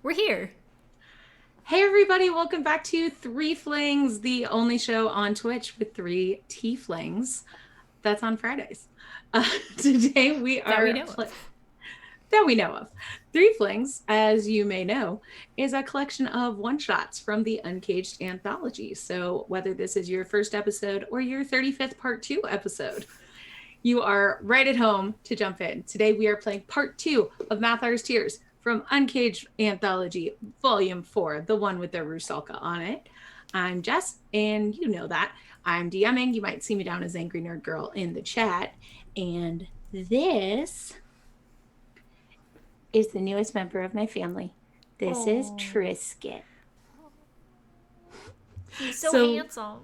We're here. Hey everybody, welcome back to Threeflings, the only show on Twitch with three tieflings. That's on Fridays. Today we That we are know of. that we know of. Threeflings, as you may know, is a collection of one-shots from the Uncaged Anthology. So whether this is your first episode or your 35th part 2 episode, you are right at home to jump in. Today we are playing part 2 of Mathar's Tears from Uncaged Anthology, Volume 4, the one with the Rusalka on it. I'm Jess, and you know that. I'm DMing. You might see me down as Angry Nerd Girl in the chat. And this is the newest member of my family. This is Oh, Trisket. he's so So, handsome.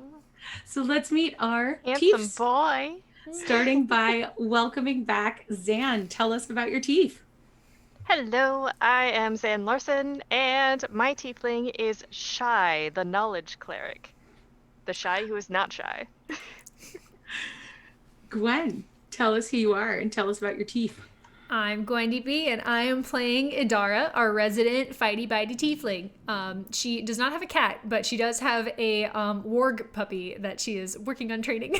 so let's meet our Handsome Tiefs, boy. starting by welcoming back Zan. Tell us about your Tief. Hello, I am Zan Larson, and my tiefling is Shy, the knowledge cleric. The Shy who is not shy. Gwen, tell us who you are and tell us about your Tief. I'm going to be, and I am playing Idara, our resident fighty bitey tiefling. She does not have a cat, but she does have a warg puppy that she is working on training.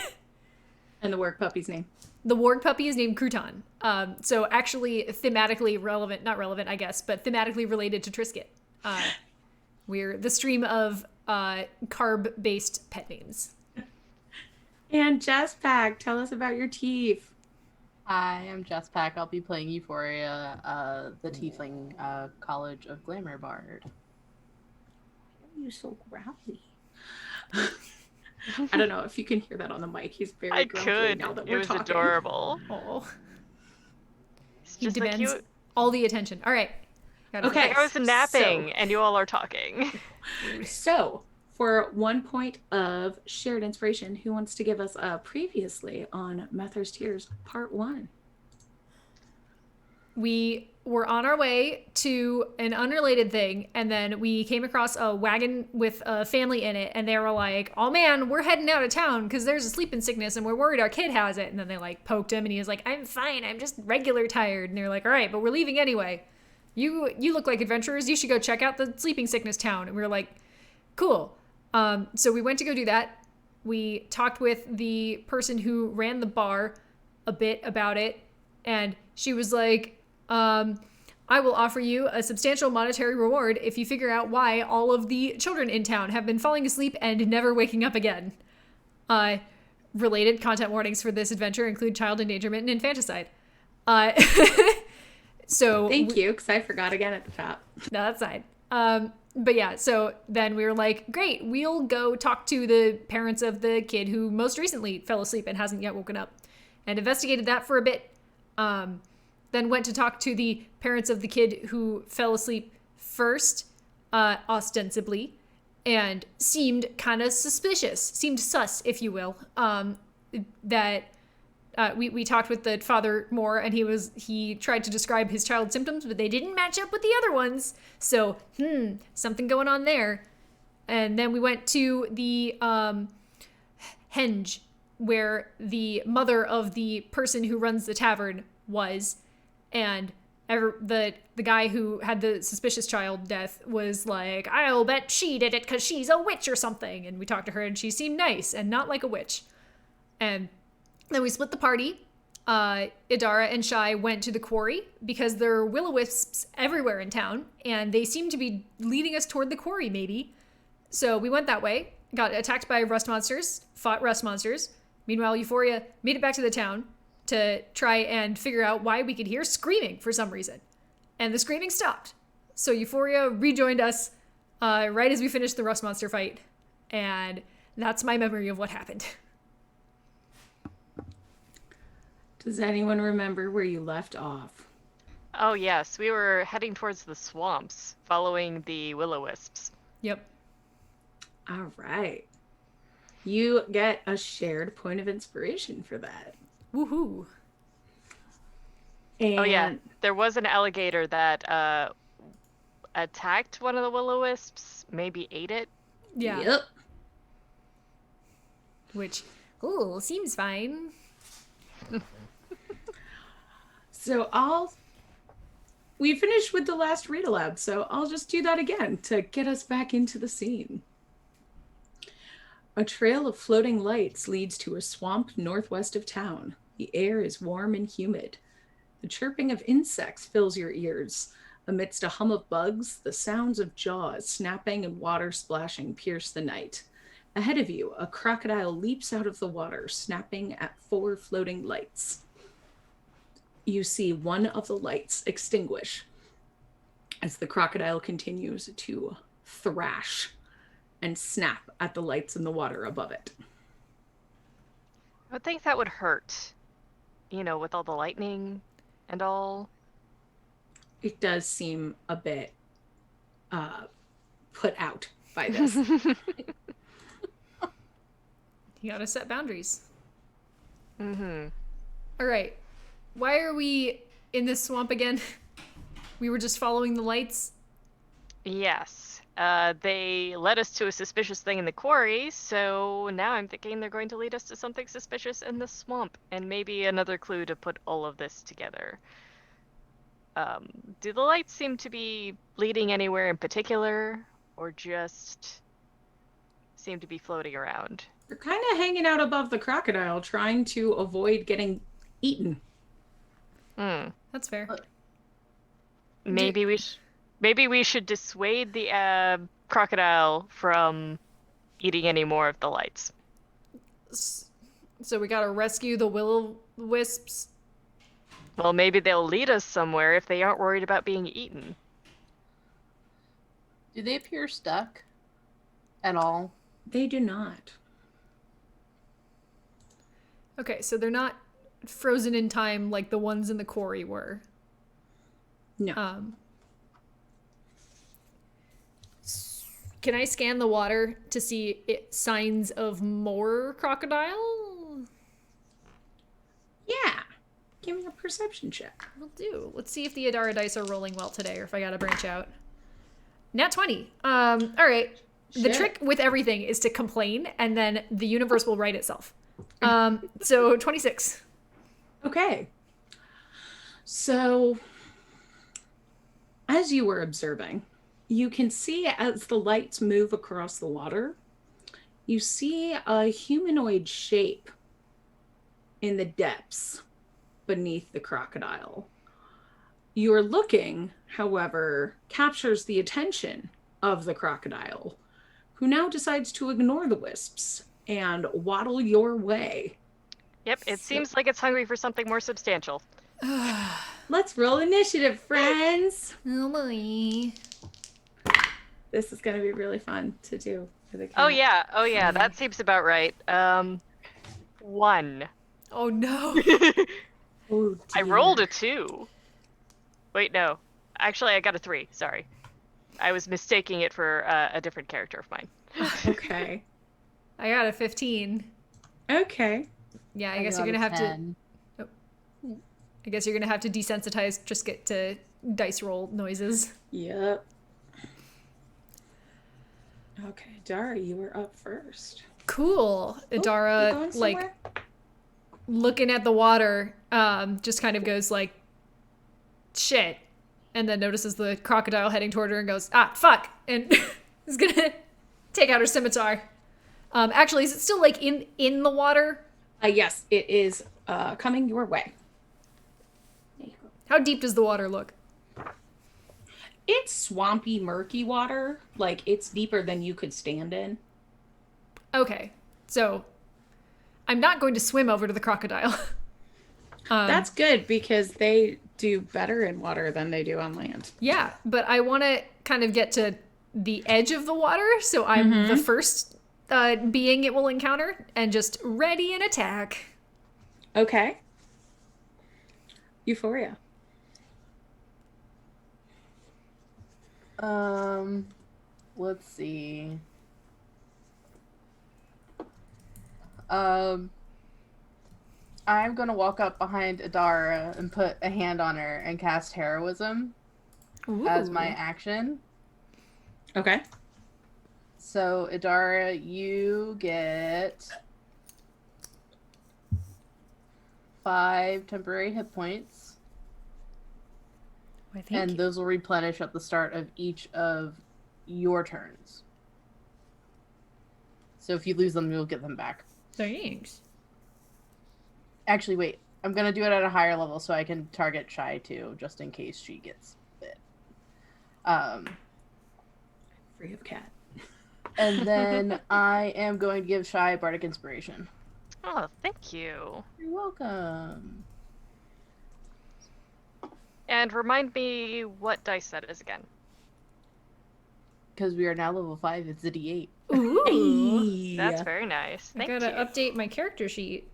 And the work puppy's name. The warg puppy is named Crouton. So actually thematically relevant, not relevant, I guess, but thematically related to Trisket. We're the stream of carb-based pet names. And Jess Pack, tell us about your Tief. Hi, I'm Jess Pack. I'll be playing Euphoria, the Tiefling College of Glamour Bard. Why are you so growly? I don't know if you can hear that on the mic. He's very I grumpy could. now that It we're was talking. adorable. Oh, It's he just like demands you. all the attention. All right. Okay. Like I was napping, and you all are talking. So, for 1 point of shared inspiration, who wants to give us a previously on Mather's Tears Part 1? We were on our way to an unrelated thing, and then we came across a wagon with a family in it, and they were like, oh man, we're heading out of town because there's a sleeping sickness and we're worried our kid has it. And then they like poked him and he was like, I'm fine, I'm just regular tired. And they're like, all right, but we're leaving anyway. You look like adventurers, you should go check out the sleeping sickness town. And we were like, cool. So we went to go do that. We talked with the person who ran the bar a bit about it, and she was like, I will offer you a substantial monetary reward if you figure out why all of the children in town have been falling asleep and never waking up again. Related content warnings for this adventure include child endangerment and infanticide. Uh, so Thank you, because I forgot again at the top. no, that's fine. But yeah, so then we were like, great, we'll go talk to the parents of the kid who most recently fell asleep and hasn't yet woken up, and investigated that for a bit. Then went to talk to the parents of the kid who fell asleep first, ostensibly, and seemed kind of suspicious, seemed sus, if you will. That we talked with the father more, and he tried to describe his child's symptoms, but they didn't match up with the other ones. So, something going on there. And then we went to the henge, where the mother of the person who runs the tavern was, and the guy who had the suspicious child death was like, I'll bet she did it because she's a witch or something. And we talked to her, and she seemed nice and not like a witch. And then we split the party. Idara and Shy went to the quarry because there are will-o-wisps everywhere in town, and they seem to be leading us toward the quarry, maybe. So we went that way, got attacked by rust monsters, fought rust monsters. Meanwhile, Euphoria made it back to the town to try and figure out why we could hear screaming for some reason. And the screaming stopped. So Euphoria rejoined us right as we finished the rust monster fight. And that's my memory of what happened. Does anyone remember where you left off? Oh yes, we were heading towards the swamps, following the will-o-wisps. Yep. All right. You get a shared point of inspiration for that. Woohoo. And Oh yeah, there was an alligator that attacked one of the will-o-wisps, maybe ate it. Yeah. Yep. Which, ooh, seems fine. So I'll we finished with the last read aloud, so I'll just do that again to get us back into the scene. A trail of floating lights leads to a swamp northwest of town. The air is warm and humid. The chirping of insects fills your ears. Amidst a hum of bugs, the sounds of jaws snapping and water splashing pierce the night. Ahead of you, a crocodile leaps out of the water, snapping at 4 floating lights. You see one of the lights extinguish as the crocodile continues to thrash and snap at the lights in the water above it. I would think that would hurt, with all the lightning and all. It does seem a bit put out by this. You gotta set boundaries. Mm-hmm. All right. Why are we in this swamp again? We were just following the lights. Yes. They led us to a suspicious thing in the quarry, so now I'm thinking they're going to lead us to something suspicious in the swamp, and maybe another clue to put all of this together. Do the lights seem to be leading anywhere in particular, or just seem to be floating around? You're kind of hanging out above the crocodile, trying to avoid getting eaten. That's fair. Maybe we should dissuade the crocodile from eating any more of the lights. So we gotta rescue the will-o-wisps. Well, maybe they'll lead us somewhere if they aren't worried about being eaten. Do they appear stuck at all? They do not. Okay, so they're not frozen in time like the ones in the quarry were. No. Can I scan the water to see signs of more crocodile? Yeah. Give me a perception check. Will do. Let's see if the Adara dice are rolling well today or if I gotta branch out. Nat 20. All right. The Shit. trick with everything is to complain and then the universe will right itself. So 26. Okay. So, as you were observing, you can see as the lights move across the water, you see a humanoid shape in the depths beneath the crocodile. Your looking, however, captures the attention of the crocodile, who now decides to ignore the wisps and waddle your way. Yep, it seems like it's hungry for something more substantial. Let's roll initiative, friends. Oh boy. This is going to be really fun to do for the cat. Oh yeah, that seems about right. 1. Oh no. Oh, dear. I rolled a 2. Wait, no. Actually, I got a 3. Sorry. I was mistaking it for a different character of mine. Okay. I got a 15. Okay. Yeah, I guess you're gonna have 10. to. Oh. I guess you're gonna have to desensitize Trisket to dice roll noises. Yep. Okay, Dara, you were up first. Cool. You Adara, going like, somewhere? looking at the water, just kind of goes like, shit. And then notices the crocodile heading toward her and goes, ah, fuck. And is gonna take out her scimitar. Actually, is it still like in the water? Yes, it is coming your way. There you go. How deep does the water look? It's swampy, murky water. Like, it's deeper than you could stand in. Okay, so I'm not going to swim over to the crocodile. That's good because they do better in water than they do on land. Yeah, but I want to kind of get to the edge of the water, so I'm the first being it will encounter, and just ready and attack. Okay. Euphoria. Let's see. I'm gonna walk up behind Adara and put a hand on her and cast heroism as my action. Okay. So, Adara, you get 5 temporary hit points. I think. And those will replenish at the start of each of your turns. So if you lose them, you'll get them back. Thanks. Actually, wait. I'm going to do it at a higher level so I can target Shy too, just in case she gets bit. Free of cat. And then I am going to give Shy Bardic Inspiration. Oh, thank you. You're welcome. And remind me what dice that is again. Because we are now level 5, it's a D8. Ooh. Hey. That's very nice. I Thank gotta you. update my character sheet.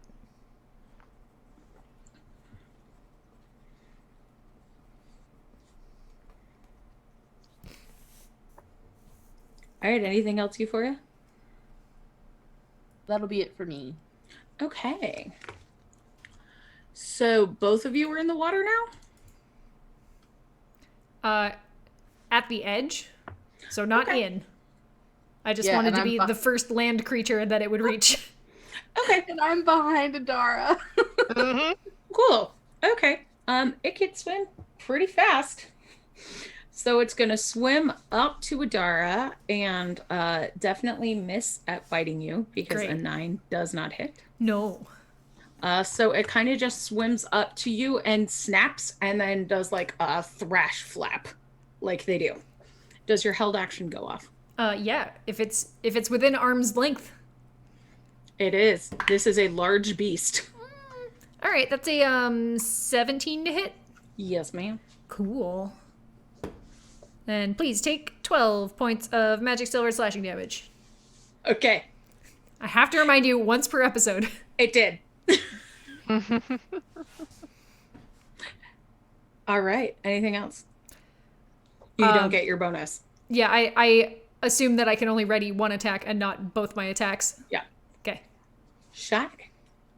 All right, anything else, Euphoria? That'll be it for me. Okay. So both of you are in the water now? At the edge, so not Okay. in. I just Yeah, wanted and to I'm be the first land creature that it would reach. Okay, And I'm behind Adara. Mm-hmm. cool. Okay. It can swim pretty fast. So it's gonna swim up to Adara and definitely miss at biting you because a Great. 9 does not hit. No. So it kind of just swims up to you and snaps and then does like a thrash flap like they do. Does your held action go off? Yeah, if it's within arm's length. It is. This is a large beast. All right, that's a 17 to hit. Yes, ma'am. Cool. And please take 12 points of magic silver slashing damage. Okay. I have to remind you once per episode. It did. All right. Anything else? You don't get your bonus. Yeah, I assume that I can only ready one attack and not both my attacks. Yeah. Okay. Shy,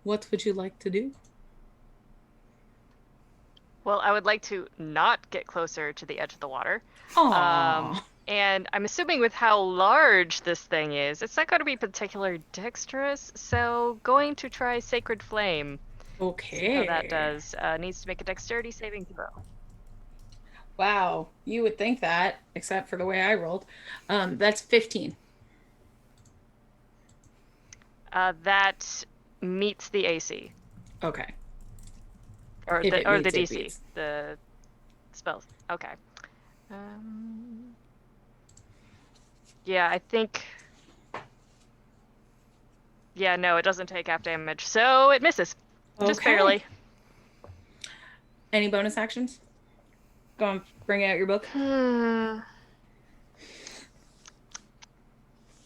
what would you like to do? Well, I would like to not get closer to the edge of the water. Aww. And I'm assuming with how large this thing is, it's not going to be particularly dexterous. So going to try Sacred Flame. Okay. How that does. Needs to make a dexterity saving throw. Wow. You would think that, except for the way I rolled. That's 15. That meets the AC. Okay. Or If it the meets, it DC. beats. The spells. Okay. Yeah, I think... Yeah, no, it doesn't take half damage, so it misses. Just Okay. barely. Any bonus actions? Go on, bring out your book.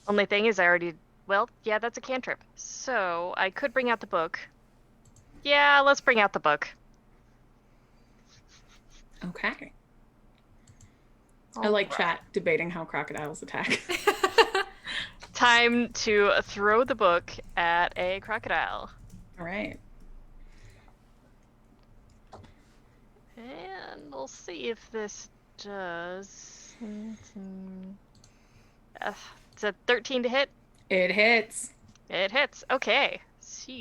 Only thing is I already... Well, yeah, that's a cantrip. So, I could bring out the book. Yeah, let's bring out the book. Okay. I like chat debating how crocodiles attack. Time to throw the book at a crocodile. All right. And we'll see if this does... it's a 13 to hit. It hits. It hits. Okay. So...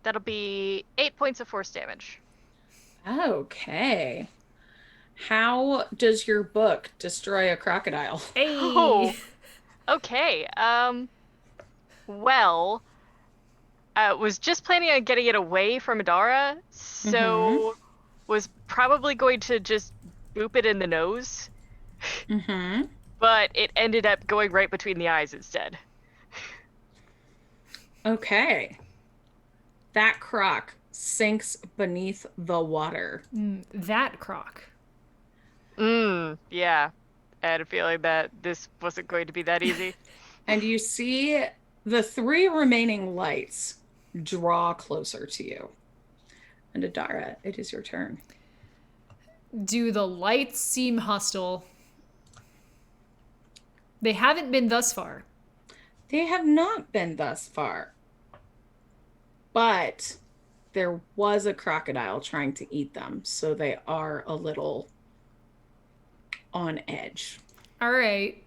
That'll be 8 points of force damage. Okay. How does your book destroy a crocodile? Hey. Oh. Okay. Well, was just planning on getting it away from Adara, so was probably going to just boop it in the nose. Mm-hmm. But it ended up going right between the eyes instead. Okay. That croc sinks beneath the water. That croc. Yeah. I had a feeling that this wasn't going to be that easy. And you see the 3 remaining lights draw closer to you. And Adara, it is your turn. Do the lights seem hostile? They haven't been thus far. They have not been thus far. But there was a crocodile trying to eat them, so they are a little on edge. All right.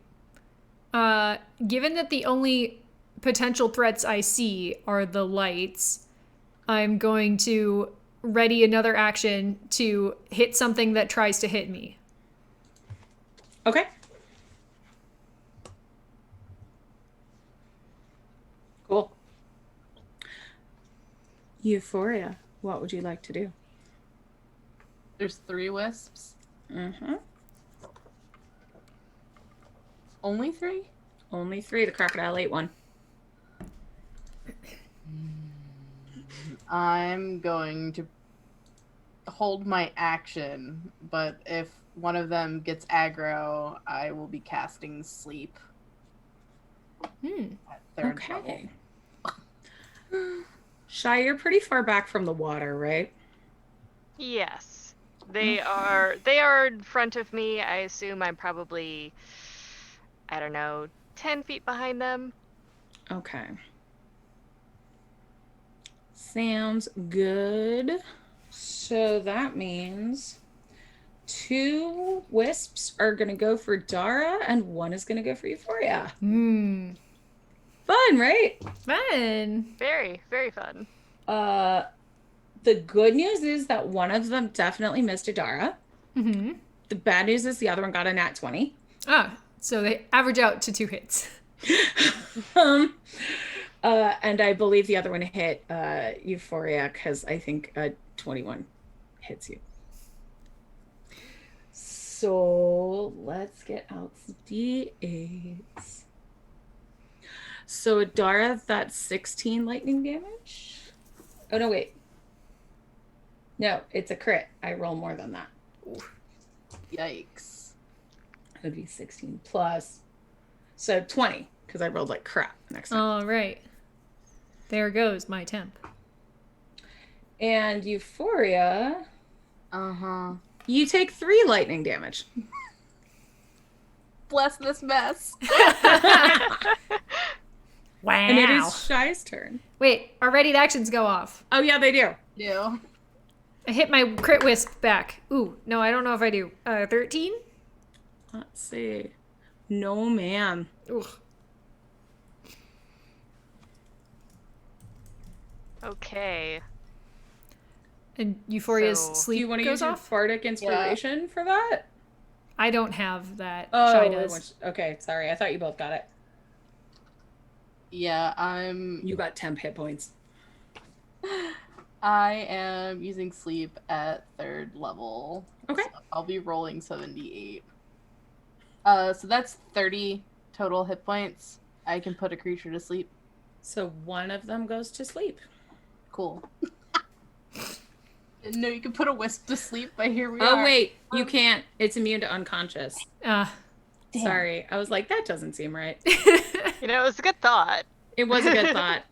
Given that the only potential threats I see are the lights, I'm going to ready another action to hit something that tries to hit me. Okay. Cool. Euphoria, what would you like to do? There's 3 wisps. Mm-hmm. Only 3? Only 3. The crocodile ate one. I'm going to hold my action, but if one of them gets aggro, I will be casting sleep. At 3rd level. Shy, you're pretty far back from the water, right? Yes. They are in front of me. I assume I'm probably, I don't know, 10 feet behind them. Okay. Sounds good. So that means 2 wisps are going to go for Dara and 1 is going to go for Euphoria. Fun, right? Fun. Very, very fun. The good news is that one of them definitely missed a Dara. Mm-hmm. The bad news is the other one got a nat 20. So they average out to 2 hits. And I believe the other one hit Euphoria because I think 21 hits you. So let's get out some D8s. So Dara, that's 16 lightning damage. Oh, no, wait. No, it's a crit. I roll more than that. Yikes. It would be 16 plus. So 20, because I rolled like crap next time. All right. There goes my temp. And Euphoria, You take 3 lightning damage. bless this mess. Wow. And it is Shy's turn. Wait, our readied actions go off. Oh, yeah, they do. You. I hit my crit wisp back. Ooh, no, I don't know if I do. 13? Let's see. No, ma'am. Ooh. Okay. And Euphoria's So- sleep Do you want to goes use your off? bardic inspiration for that? I don't have that. Oh, Shy does. okay. Sorry. I thought you both got it. Yeah, You got 10 hit points. I am using sleep at 3rd level. Okay. So I'll be rolling 78. So that's 30 total hit points. I can put a creature to sleep. So one of them goes to sleep. Cool. Didn't know you could put a wisp to sleep, but here we are. Oh, wait. You can't. It's immune to unconscious. Damn. Sorry. I was like, that doesn't seem right. You know, it was a good thought. It was a good thought.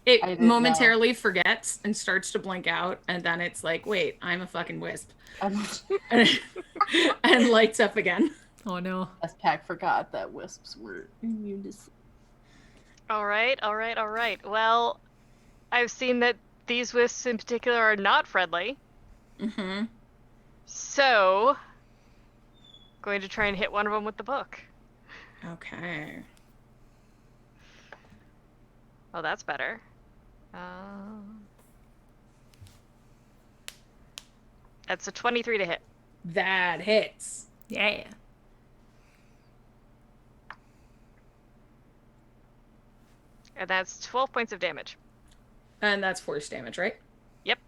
I It didn't momentarily forgets and starts to blink out, and then it's like, wait, I'm a fucking wisp. And lights up again. Oh, no. As Pack forgot that wisps were immune to sleep. All right. Well, I've seen that these wisps in particular are not friendly. Mm-hmm. So, going to try and hit one of them with the book. Okay. Oh, that's better. That's a 23 to hit. That hits. Yeah. And that's 12 points of damage. And that's force damage, right? Yep.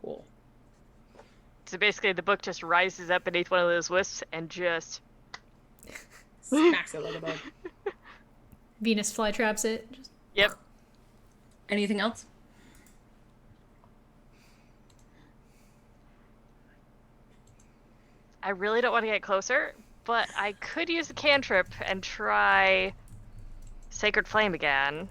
Cool. So basically the book just rises up beneath one of those wisps and just... Smacks it like a bug. Venus flytraps it. Yep. Anything else? I really don't want to get closer, but I could use a cantrip and try Sacred Flame again.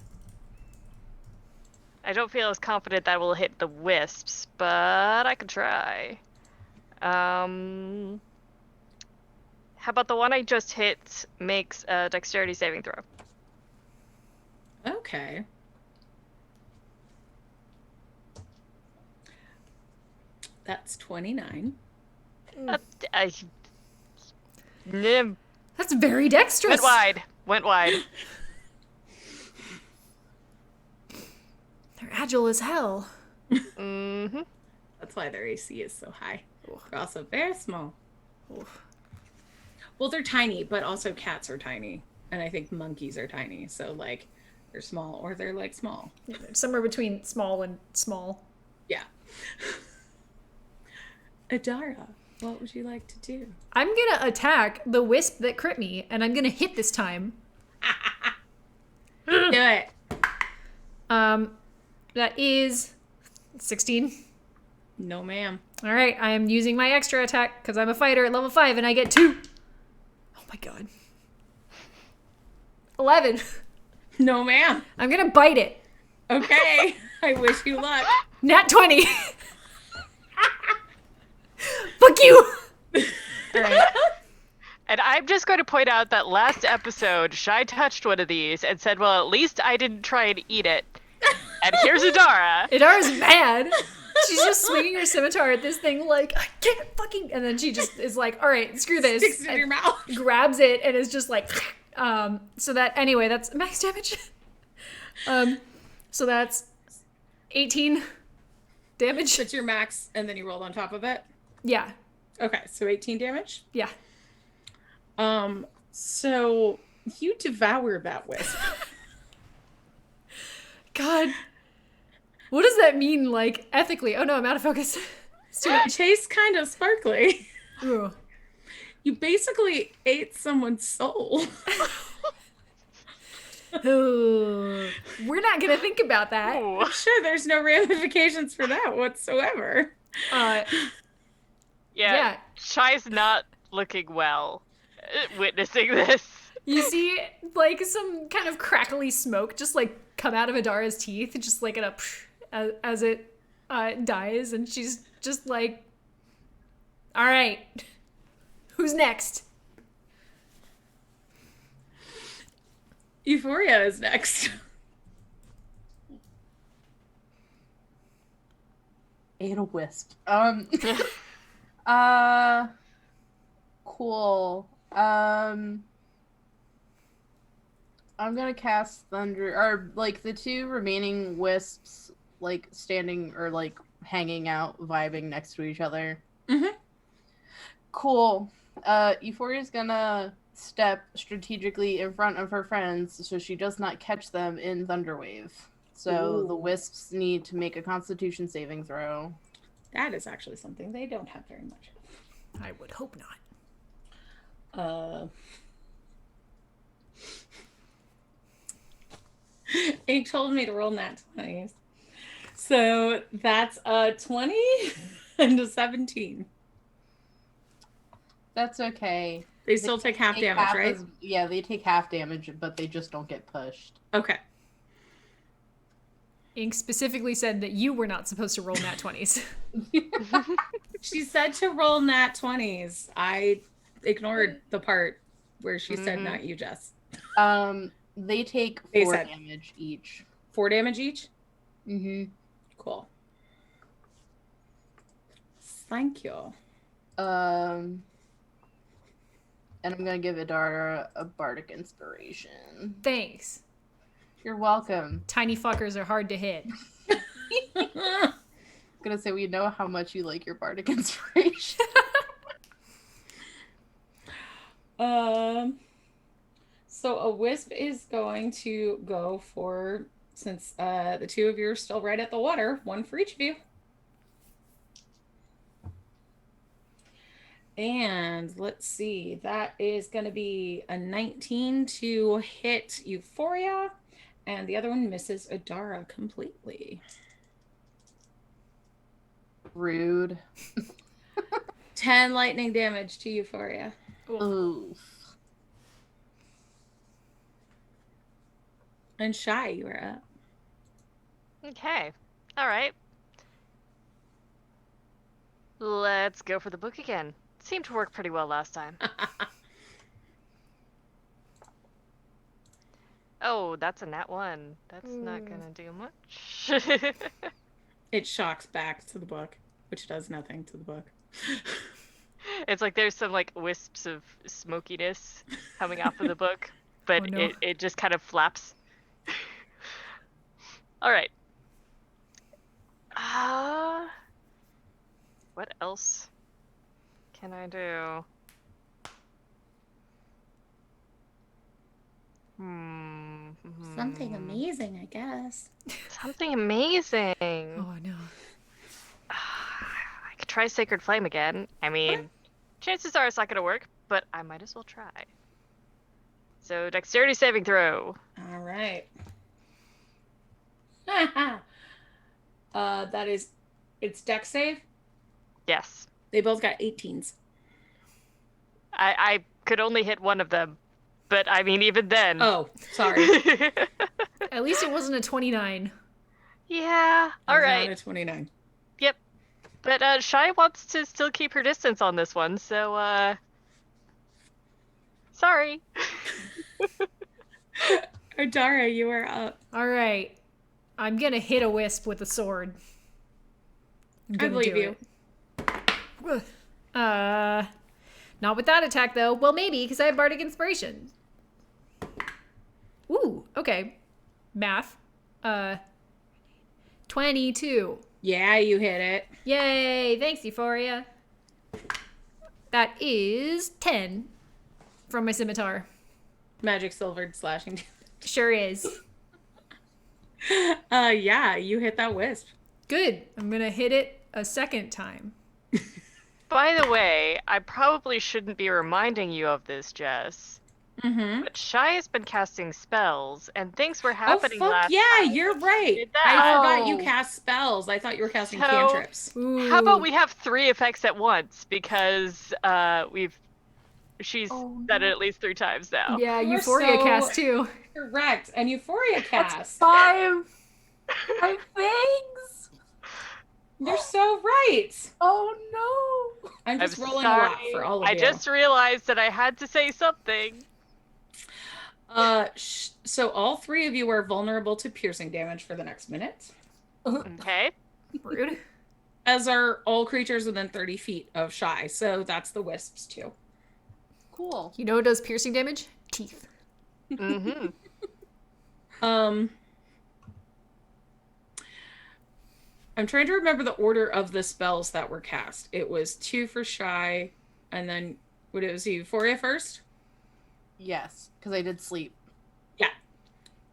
I don't feel as confident that will hit the wisps, but I could try. How about the one I just hit makes a dexterity saving throw? Okay. That's 29. That's very dexterous. Went wide. They're agile as hell. Mm-hmm. That's why their AC is so high. Oof. They're also very small. Oof. Well, they're tiny, but also cats are tiny. And I think monkeys are tiny. So, like, they're small or they're, like, small. Somewhere between small and small. Yeah. Adara, what would you like to do? I'm going to attack the wisp that crit me, and I'm going to hit this time. Do it. That is 16. No, ma'am. All right, I am using my extra attack because I'm a fighter at level 5, and I get 2. Oh my god. 11. No, ma'am. I'm going to bite it. Okay. I wish you luck. Nat 20. Fuck you. All right. And I'm just going to point out that last episode, Shai touched one of these and said, well, at least I didn't try and eat it. And here's Adara. Adara's mad. She's just swinging her scimitar at this thing like, I can't fucking... And then she just is like, all right, screw this. Sticks it in your mouth. Grabs it and is just like... So that... Anyway, that's max damage. So that's 18 damage. That's your max, and then you roll on top of it? Yeah. Okay, so 18 damage? Yeah. So you devour that wisp. God. What does that mean, like, ethically? Oh no, I'm out of focus. It's too It much. tastes kind of sparkly. Ooh. You basically ate someone's soul. Ooh. We're not gonna think about that. Ooh. I'm sure there's no ramifications for that whatsoever. Yeah. Shai's not looking well witnessing this. You see, like, some kind of crackly smoke just, like, come out of Adara's teeth, just like as it dies, and she's just like, all right, who's next? Euphoria is next. Ate a wisp. Cool. I'm gonna cast thunder, or like the two remaining wisps, like standing or like hanging out, vibing next to each other. Mm-hmm. Cool. Euphoria's gonna step strategically in front of her friends so she does not catch them in Thunderwave. So the wisps need to make a Constitution saving throw. That is actually something they don't have very much of. I would hope not. He told me to roll nat 20s. So that's a 20 and a 17. That's okay. They still take half damage, right? Yeah, they take half damage, but they just don't get pushed. Okay. Ink specifically said that you were not supposed to roll nat 20s. She said to roll nat 20s. I ignored the part where she said not you, Jess. They take They 4 said- damage each. 4 damage each? Mm-hmm. Cool. Thank you. And I'm gonna give Adara a bardic inspiration. Thanks. You're welcome. Tiny fuckers are hard to hit. I'm gonna say we know how much you like your bardic inspiration. So a wisp is going to go for, since the two of you are still right at the water, one for each of you. And let's see, that is going to be a 19 to hit Euphoria, and the other one misses Adara completely. Rude. 10 lightning damage to Euphoria. Oof. And Shai, you are up. Okay. All right. Let's go for the book again. Seemed to work pretty well last time. Oh, that's a nat 1. That's not gonna do much. It shocks back to the book, which does nothing to the book. It's like there's some like wisps of smokiness coming off of the book, but Oh, no. it just kind of flaps. All right. What else can I do? Something amazing, I guess. Something amazing. Oh no. I could try Sacred Flame again. I mean, chances are it's not gonna work, but I might as well try. So, dexterity saving throw. All right. It's dex save. Yes. They both got 18s. I could only hit one of them, but I mean, even then. Oh, sorry. At least it wasn't a 29. Yeah. All right. Not a 29. Yep. But Shy wants to still keep her distance on this one, so sorry. Adara, you are up. All right. I'm going to hit a wisp with a sword. I believe you. Not with that attack, though. Well, maybe, because I have Bardic Inspiration. Ooh, okay. Math. 22. Yeah, you hit it. Yay! Thanks, Euphoria. That is 10 from my scimitar. Magic silvered slashing. Sure is. Yeah, you hit that wisp. Good. I'm going to hit it a second time. By the way, I probably shouldn't be reminding you of this, Jess. Mm-hmm. But Shy has been casting spells, and things were happening Oh, fuck last yeah, time. you're right. Did that. I forgot you Oh. cast spells. I thought you were casting So- cantrips. Ooh. How about we have 3 effects at once? Because she's Oh, said it no. at least 3 times now. Yeah, You're Euphoria so- cast too. Correct. And Euphoria cast. 5 things. You're so right. Oh no. I'm just I'm rolling sorry. a lot for all of I you. just realized that I had to say something. So all 3 of you are vulnerable to piercing damage for the next minute, Okay. Rude. as are all creatures within 30 feet of Shy. So that's the wisps too. Cool. You know what does piercing damage? Teeth. Mm-hmm. I'm trying to remember the order of the spells that were cast. It was 2 for Shy, and then what it was Euphoria first? Yes, because I did sleep.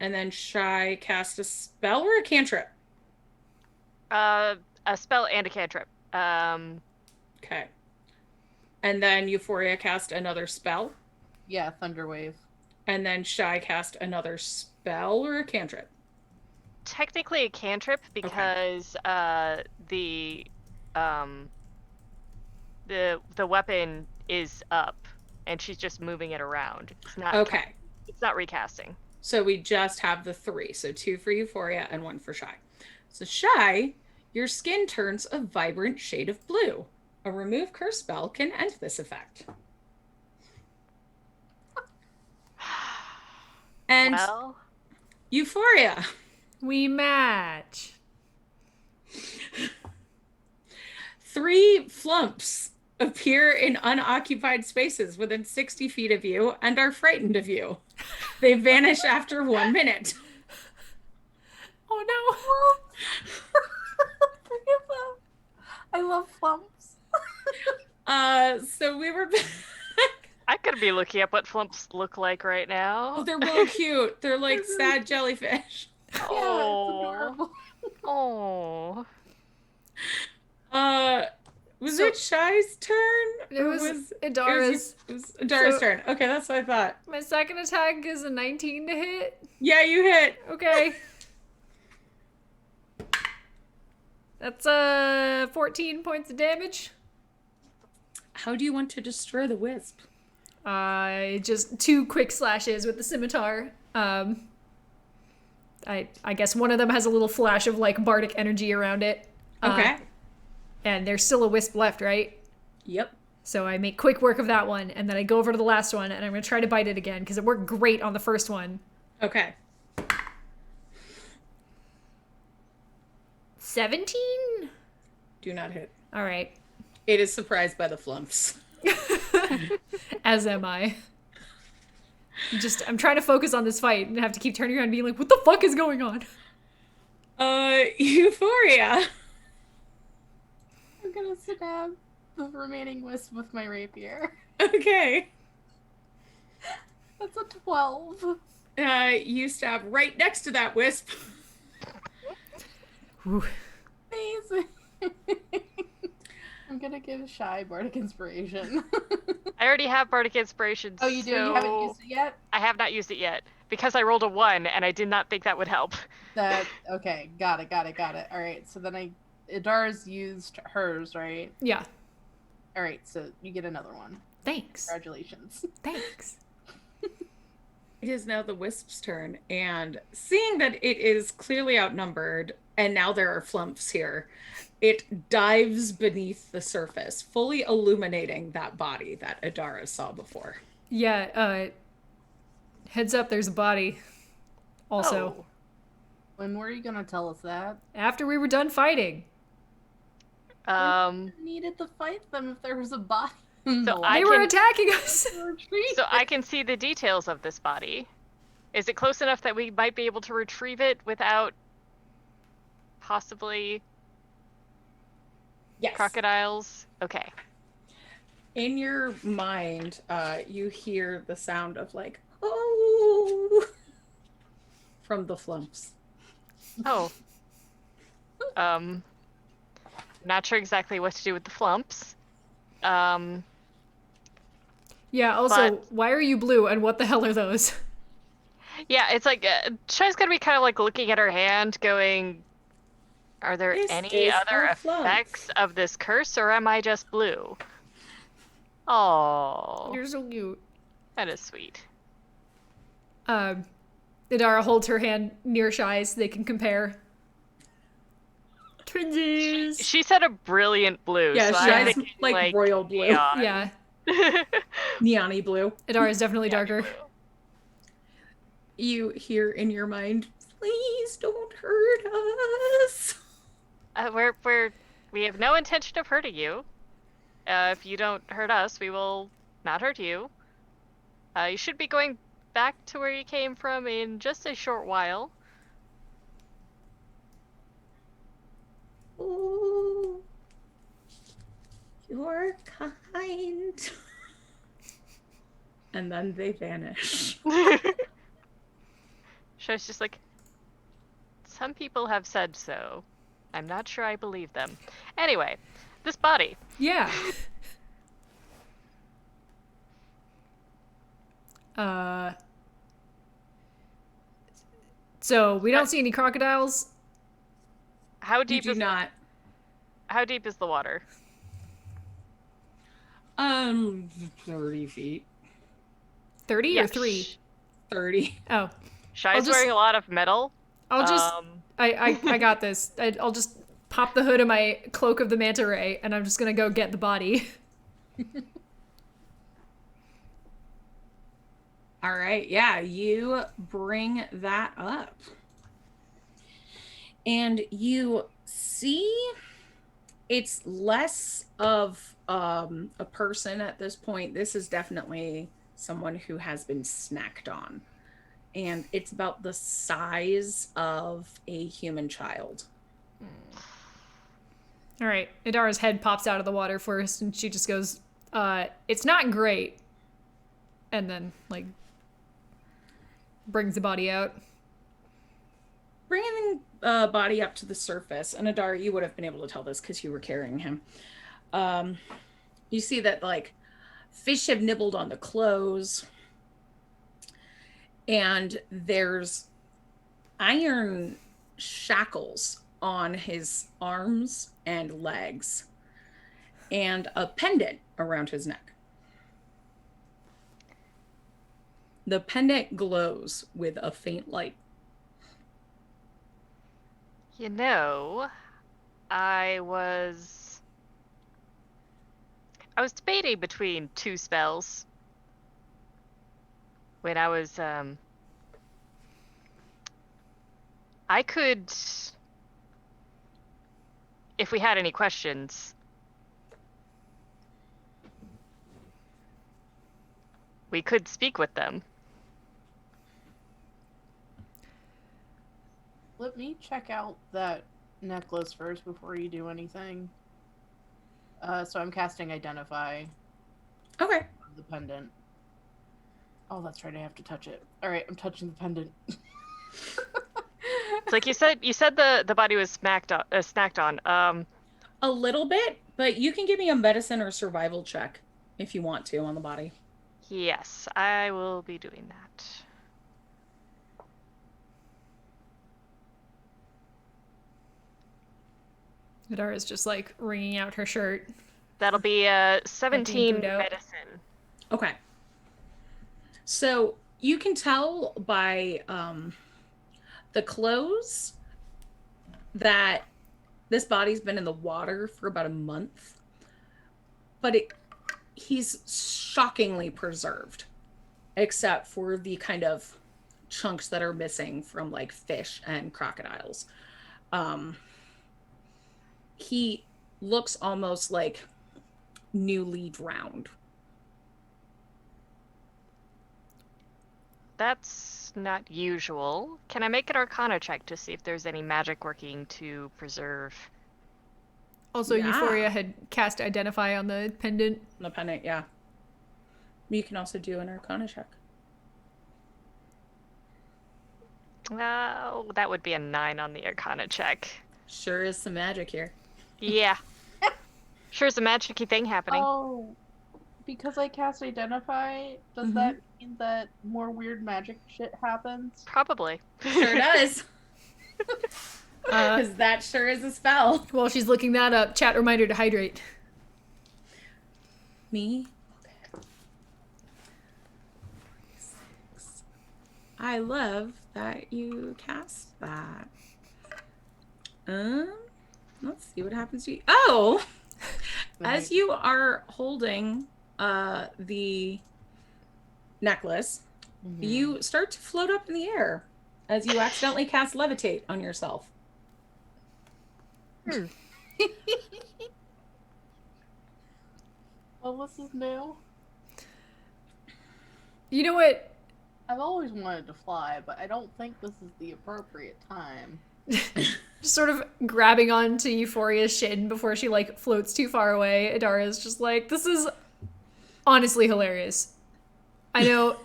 And then Shy cast a spell or a cantrip? A spell and a cantrip. Okay. And then Euphoria cast another spell. Yeah, Thunderwave. And then Shy cast another spell or a cantrip? Technically a cantrip because the weapon is up and she's just moving it around. It's not Okay. It's not recasting. So we just have the 3. So 2 for Euphoria and 1 for Shy. So Shy, your skin turns a vibrant shade of blue. A remove curse spell can end this effect. And Well, Euphoria. We match. 3 flumps appear in unoccupied spaces within 60 feet of you and are frightened of you. They vanish after 1 minute. Oh Forgive them. I love flumps. So we were I could be looking up what flumps look like right now. Oh, they're really cute. They're like sad jellyfish. Oh. Oh. Was So- it Shy's turn? It Or was Adara's. It was Adara's So- turn. Okay, that's what I thought. no! My second attack is a 19 to hit. Yeah, you hit. Okay. That's 14 points of damage. How do you want to destroy the wisp? Just 2 quick slashes with the scimitar. I guess one of them has a little flash of like bardic energy around it. Okay. And there's still a wisp left, right? Yep. So I make quick work of that one, and then I go over to the last one, and I'm gonna try to bite it again because it worked great on the first one. Okay. 17? Do not hit. All right. It is surprised by the flumps. As am I. I'm trying to focus on this fight and have to keep turning around and being like, what the fuck is going on? Euphoria. Okay. gonna stab the remaining wisp with my rapier. Okay. That's a 12. You stab right next to that wisp. Whew. Amazing. I'm gonna give Shy Bardic Inspiration. I already have Bardic Inspiration. Oh, you do? You haven't used it yet? I have not used it yet because I rolled a 1 and I did not think that would help. Okay, got it. All right, so then Idara's used hers, right? Yeah. All right, so you get another one. Thanks. Congratulations. Thanks. It is now the wisp's turn, and seeing that it is clearly outnumbered, and now there are flumps here, it dives beneath the surface, fully illuminating that body that Idara saw before. Yeah, heads up, there's a body. Also, Oh. When were you gonna tell us that? after we were done fighting. We needed to fight them if there was a body. in the So water. They were attacking us. So I can see the details of this body. Is it close enough that we might be able to retrieve it without possibly Yes. crocodiles? Okay. In your mind, you hear the sound of like, oh, from the flumps. Oh. Not sure exactly what to do with the flumps. Yeah, also, But- why are you blue and what the hell are those? Yeah, it's like Shai's gonna be kind of like looking at her hand, going, "Are there This any is other a flump." effects of this curse, or am I just blue?" Oh, You're so cute. that is sweet. Idara holds her hand near Shy's. They can compare. Twinsies. She said a brilliant blue. Yeah, so Shy's I'm thinking, like royal blue. neon. Yeah, Neon-y blue. Idara is definitely darker. Blue. You hear in your mind, please don't hurt us. We have no intention of hurting you. If you don't hurt us, we will not hurt you. You should be going back to where you came from in just a short while. Ooh, you're kind. And then they vanish. Shai's just like, some people have said so. I'm not sure I believe them. Anyway, this body. Yeah. So we don't see any crocodiles. How You deep do is not. how deep is the water? 30 feet. 30 Yeah, or 3? 30. Oh, Shai's just- wearing a lot of metal. I'll just. Um, I got this. I'll just pop the hood of my cloak of the manta ray, and I'm just gonna go get the body. All right, yeah, you bring that up. And you see it's less of a person at this point. This is definitely someone who has been snacked on. And it's about the size of a human child. All right, Idara's head pops out of the water first, and she just goes, "It's not great," and then like brings the body out. Bringing body up to the surface, and Adara, you would have been able to tell this because you were carrying him. You see that like fish have nibbled on the clothes, and there's iron shackles on his arms and legs, and a pendant around his neck. The pendant glows with a faint light. You know, I was debating between two spells when I was I could, if we had any questions, we could speak with them. Let me check out that necklace first before you do anything. So I'm casting Identify Okay. on the pendant. Oh, that's right. I have to touch it. All right, I'm touching the pendant. It's like you said the body was snacked on. A little bit, but you can give me a medicine or survival check if you want to on the body. Yes, I will be doing that. Adara's just like wringing out her shirt. That'll be 17 booed out. medicine. Okay. So you can tell by the clothes that this body's been in the water for about a month, but he's shockingly preserved, except for the kind of chunks that are missing from like fish and crocodiles. He looks almost like newly drowned. That's not usual. Can I make an Arcana check to see if there's any magic working to preserve? Also, Yeah. Euphoria had cast Identify on the pendant. The pendant, yeah. You can also do an Arcana check. Oh, that would be a 9 on the Arcana check. Sure is some magic here. Yeah. Sure is a magic-y thing happening. Oh, because I cast Identify, does that mean that more weird magic shit happens? Probably. Sure does. Because that sure is a spell. While she's looking that up, chat reminder to hydrate. Me? I love that you cast that. Let's see what happens to you. Oh! As you are holding the necklace, you start to float up in the air as you accidentally cast levitate on yourself. Well, this is new. You know what? I've always wanted to fly, but I don't think this is the appropriate time. Just sort of grabbing onto Euphoria's shin before she like floats too far away. Adara's just like, this is honestly hilarious. I know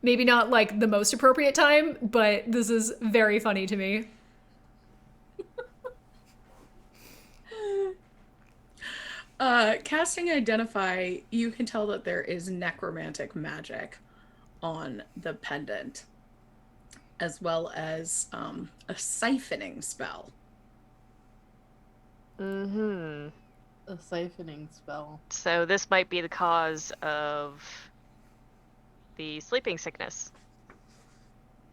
maybe not like the most appropriate time, but this is very funny to me. Casting Identify, you can tell that there is necromantic magic on the pendant, as well as a siphoning spell. Mm-hmm. A siphoning spell. So this might be the cause of the sleeping sickness.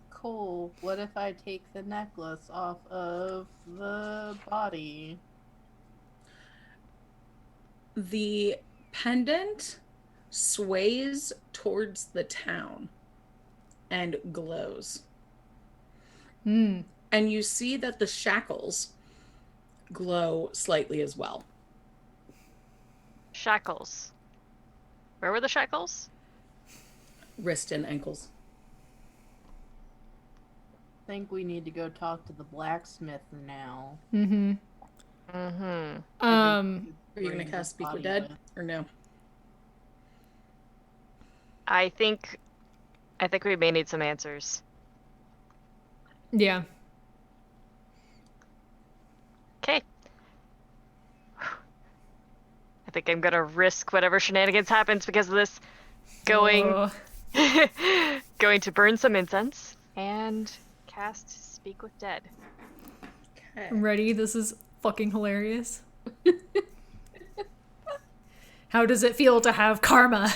Cool. What if I take the necklace off of the body? The pendant sways towards the town and glows. And you see that the shackles glow slightly as well. Shackles. Where were the shackles? Wrist and ankles. I think we need to go talk to the blacksmith now. Mm-hmm. Mm-hmm. Are you going to cast Speak with Dead or no? I think we may need some answers. Yeah. Okay. I think I'm gonna risk whatever shenanigans happens because of this. Going to burn some incense and cast Speak with Dead. Okay. I'm ready. This is fucking hilarious. How does it feel to have karma?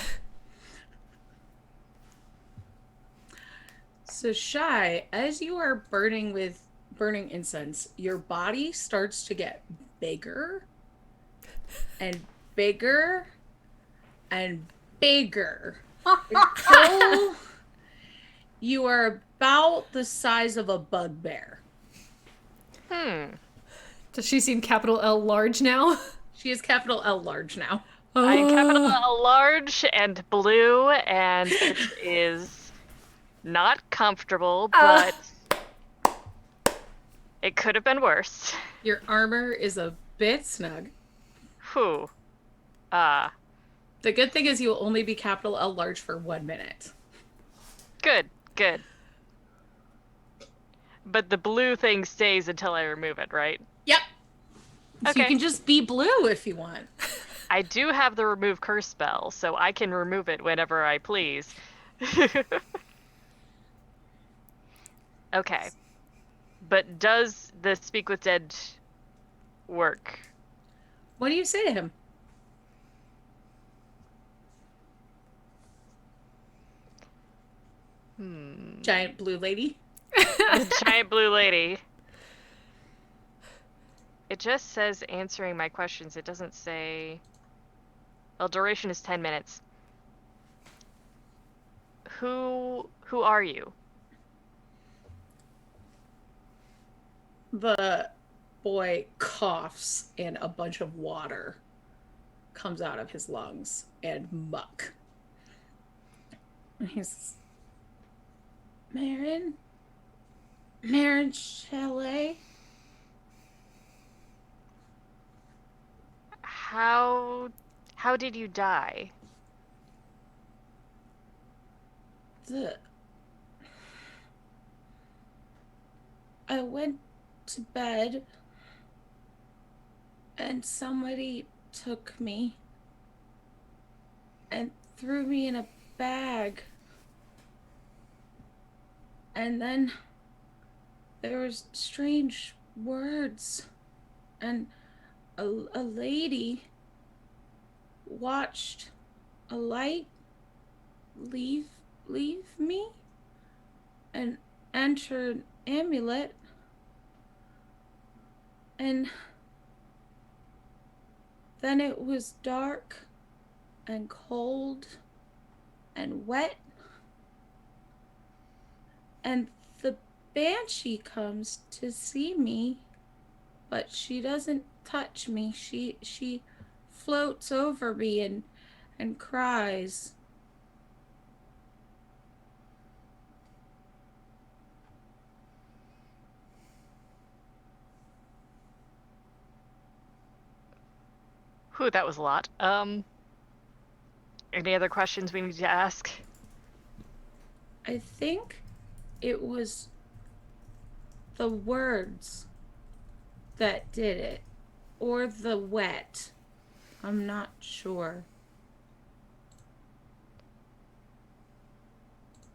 So Shy, as you are burning incense, your body starts to get bigger and bigger and bigger until you are about the size of a bugbear. Does she seem capital L large now? She is capital L large now. I'm capital L large and blue, and it is not comfortable, but it could have been worse. Your armor is a bit snug. Whew. Ah, The good thing is you will only be capital L large for 1 minute. good, good. But the blue thing stays until I remove it, right? Yep. So you Okay. can just be blue if you want. I do have the remove curse spell, so I can remove it whenever I please. Okay. But does the speak with dead work? What do you say to him? Giant blue lady? The giant blue lady. It just says answering my questions. It doesn't say... Well, duration is 10 minutes. Who are you? The boy coughs and a bunch of water comes out of his lungs and muck. And he's Marin Chalet. How did you die? I went to bed and somebody took me and threw me in a bag. And then there was strange words, and a lady watched a light leave me and enter an amulet, and then it was dark and cold and wet, and the banshee comes to see me, but she doesn't touch me. She floats over me and cries. Whew, that was a lot. Any other questions we need to ask? I think it was the words that did it, or the wet. I'm not sure.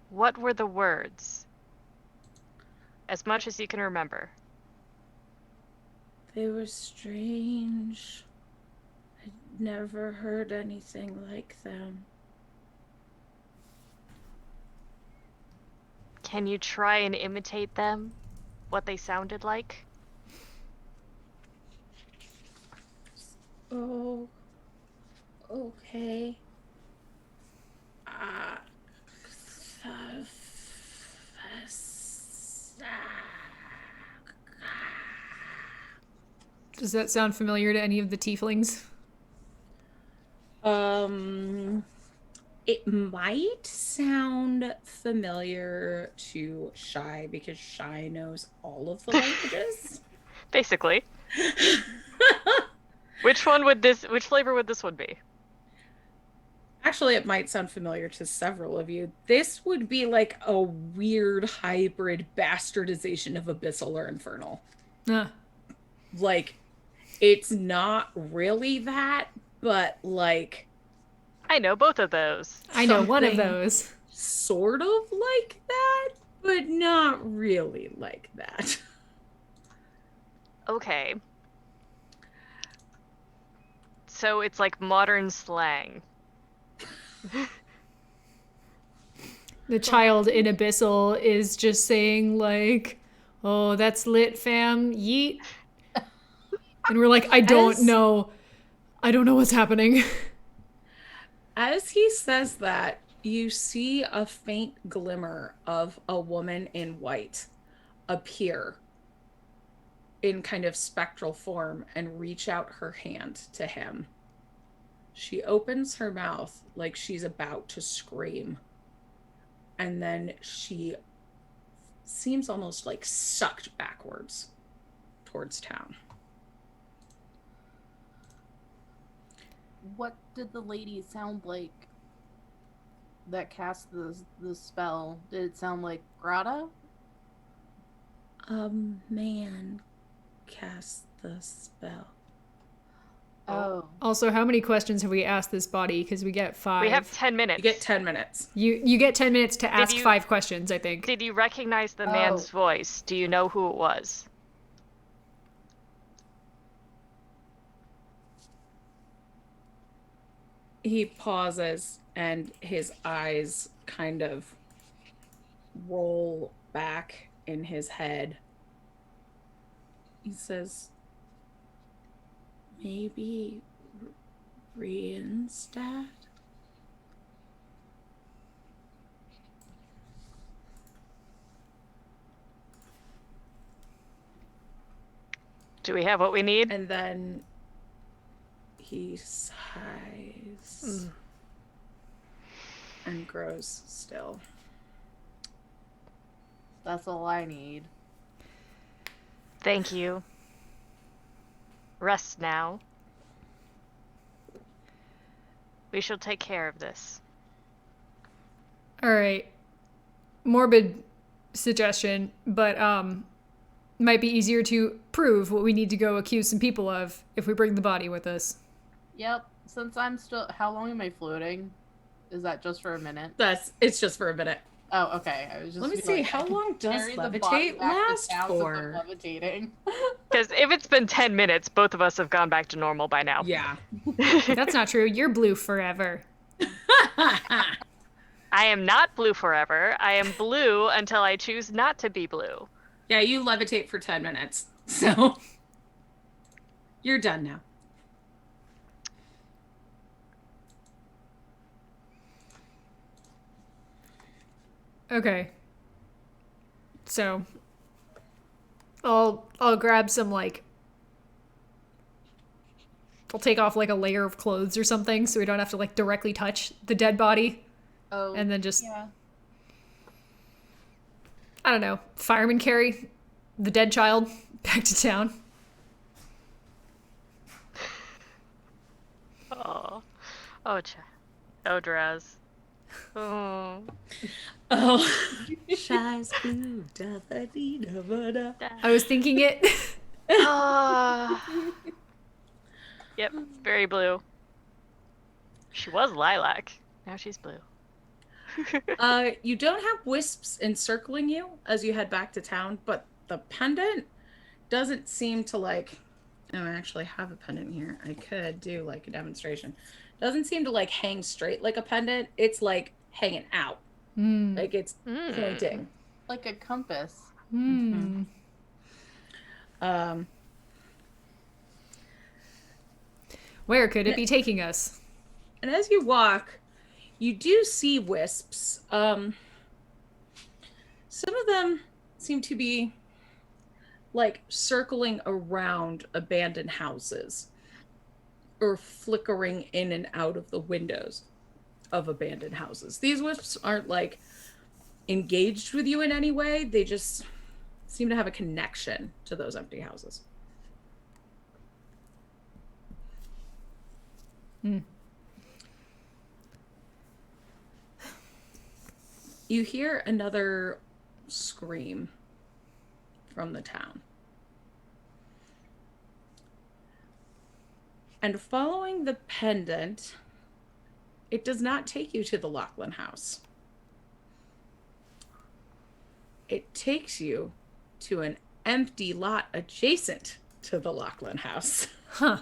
What were the words? As much as you can remember. They were strange. I'd never heard anything like them. Can you try and imitate them? What they sounded like? Oh, okay. Uh, Does that sound familiar to any of the tieflings? It might sound familiar to Shy because Shy knows all of the languages. Basically. Which flavor would this one be? Actually, it might sound familiar to several of you. This would be like a weird hybrid bastardization of Abyssal or Infernal. Like, it's not really that, but like... I know both of those. I know one of those. Sort of like that, but not really like that. Okay. So it's like modern slang. The child in Abyssal is just saying like, "Oh, that's lit, fam. Yeet." And we're like, I don't know what's happening. As he says that, you see a faint glimmer of a woman in white appear in kind of spectral form and reach out her hand to him. She opens her mouth like she's about to scream. And then she seems almost like sucked backwards towards town. what did the lady sound like that cast the spell? Did it sound like Grata? A man cast the spell. Oh. Also, how many questions have we asked this body? Because we get 5. We have 10 minutes. You get 10 minutes. You get 10 minutes to ask you- 5 questions, I think. Did you recognize the man's voice? Do you know who it was? He pauses and his eyes kind of roll back in his head. He says, maybe Rienstad? Do we have what we need? And then he sighs and grows still. That's all I need. Thank you. Rest now. We shall take care of this. All right. Morbid suggestion, but might be easier to prove what we need to go accuse some people of if we bring the body with us. Yep. Since I'm still... How long am I floating? Is that just for a minute? It's just for a minute. Oh, okay. I was just... Let me be see, like, how I can long does carry the body levitate back to last town since I'm for? levitating. Because if it's been 10 minutes, both of us have gone back to normal by now. Yeah. That's not true. You're blue forever. I am not blue forever. I am blue until I choose not to be blue. Yeah, you levitate for 10 minutes. So you're done now. Okay. So I'll grab some I'll take off a layer of clothes or something so we don't have to directly touch the dead body. Oh. And then just Yeah. I don't know, fireman carry the dead child back to town. Oh. Oh, Draz. Oh. Oh. Shies blue, da da dee da ba da. I was thinking it. Yep, very blue. She was lilac. Now she's blue. You don't have wisps encircling you as you head back to town, but the pendant doesn't seem to Oh, I actually have a pendant here. I could do a demonstration. Doesn't seem to hang straight like a pendant. It's hanging out. It's pointing. Like a compass. Where could it be taking us? And as you walk, you do see wisps. Some of them seem to be circling around abandoned houses or flickering in and out of the windows of abandoned houses. These wisps aren't engaged with you in any way. They just seem to have a connection to those empty houses. You hear another scream from the town. And following the pendant, it does not take you to the Lachlan house. It takes you to an empty lot adjacent to the Lachlan house. Huh.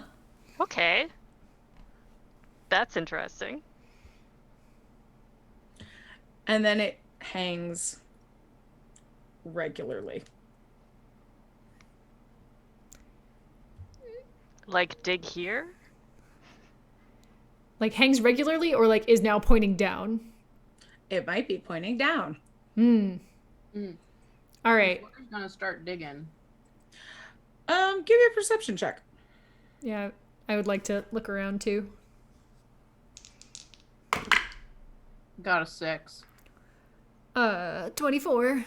Okay. That's interesting. And then it hangs regularly. Dig here? Hangs regularly or is now pointing down? It might be pointing down. All right. We're gonna start digging. Give me a perception check. Yeah, I would like to look around too. Got a 6. 24.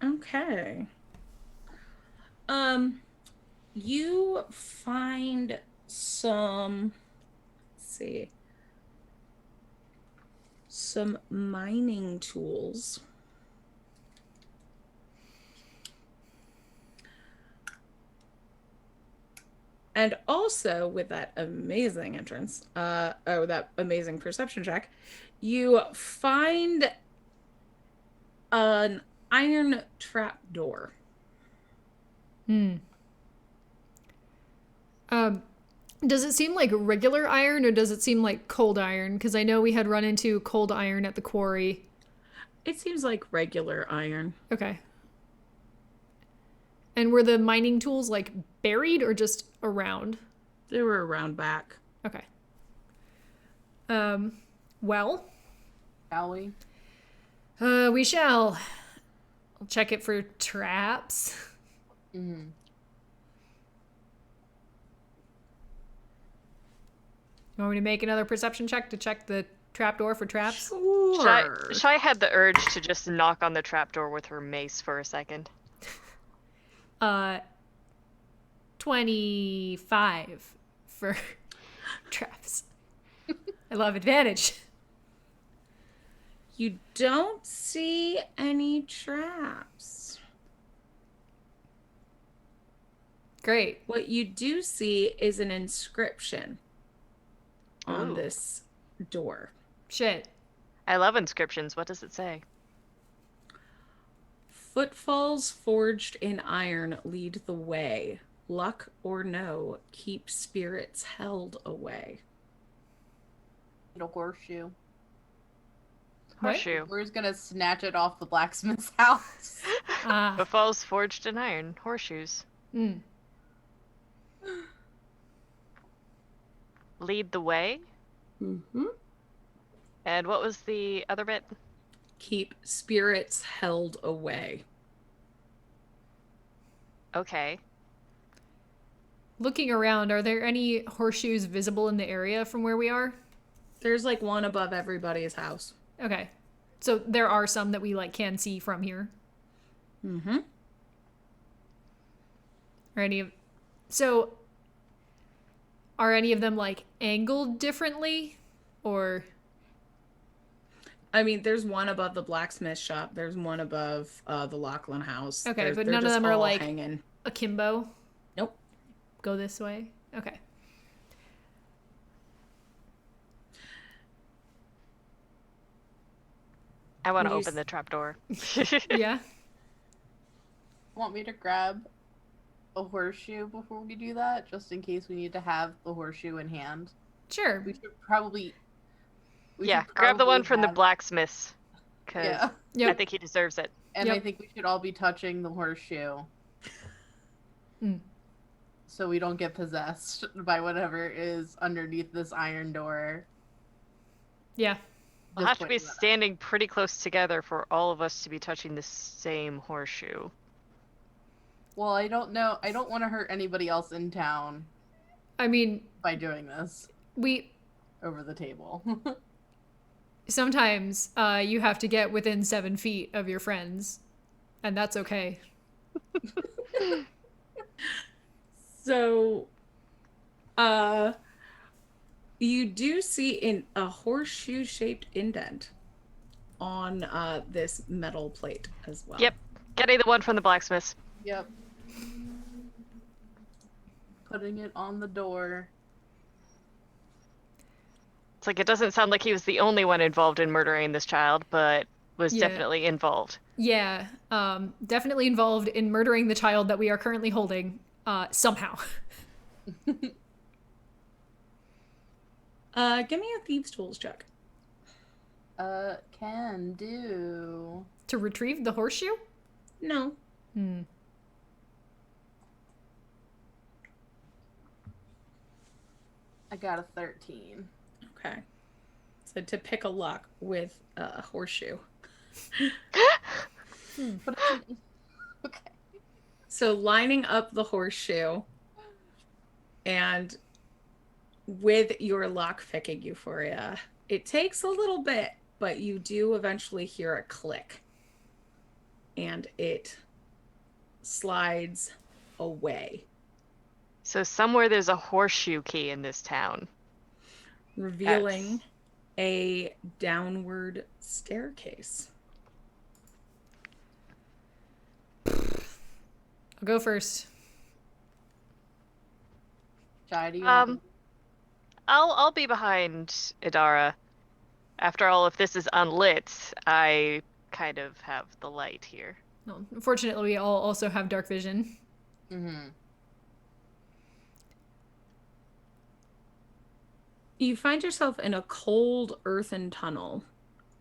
Okay. You find some see. Some mining tools. And also with that amazing entrance, that amazing perception check, you find an iron trap door. Does it seem like regular iron or does it seem like cold iron? Because I know we had run into cold iron at the quarry. It seems like regular iron. Okay. And were the mining tools like buried or just around? They were around back. Okay. Well, Shall we? we shall. I'll check it for traps. Mm. You want me to make another perception check to check the trapdoor for traps? Sure. Shai had the urge to just knock on the trapdoor with her mace for a second. 25 for traps. I love advantage. You don't see any traps. Great. What you do see is an inscription on Ooh. this door. Shit. I love inscriptions. What does it say? Footfalls forged in iron lead the way. Luck or no, keep spirits held away. A horseshoe. Horseshoe. We're just gonna snatch it off the blacksmith's house. Befalls forged in iron. Horseshoes. Mm. Lead the way. Mm-hmm. And what was the other bit? Keep spirits held away. Okay. Looking around, are there any horseshoes visible in the area from where we are? There's like one above everybody's house. Okay. So there are some that we like can see from here. Mm-hmm. So are any of them like angled differently or I mean, there's one above the blacksmith shop. There's one above the Lachlan house. okay, but they're none of just them are all like hanging. akimbo? Nope. Go this way? Okay. I want to You open the trapdoor. Yeah. Want me to grab a horseshoe before we do that, just in case we need to have the horseshoe in hand? Sure. We should probably. Yeah, grab the one from the have- blacksmith's. Because Yeah, Yep. I think he deserves it. and I Yep. think we should all be touching the horseshoe. Mm. So we don't get possessed by whatever is underneath this iron door. Yeah. We'll Just have to be pointing that out. standing pretty close together for all of us to be touching the same horseshoe. Well, I don't know. I don't want to hurt anybody else in town I mean, by doing this we over the table. sometimes you have to get within 7 feet of your friends, and that's okay. So, you do see in a horseshoe-shaped indent on this metal plate as well. Yep. Getting the one from the blacksmith. Yep. Putting it on the door. It's like it doesn't sound like he was the only one involved in murdering this child, but was Yeah. definitely involved. Yeah. Definitely involved in murdering the child that we are currently holding somehow. Give me a thieves' tools check. Can do. To retrieve the horseshoe? No. I got a 13. Okay. So to pick a lock with a horseshoe. But okay. So lining up the horseshoe and with your lock picking euphoria, it takes a little bit, but you do eventually hear a click. And it slides away. So somewhere there's a horseshoe key in this town. revealing a downward staircase. I'll go first. Jai, do you want? I'll be behind Idara. After all, if this is unlit, I kind of have the light here. No, unfortunately, we all also have dark vision. Mm-hmm. You find yourself in a cold earthen tunnel.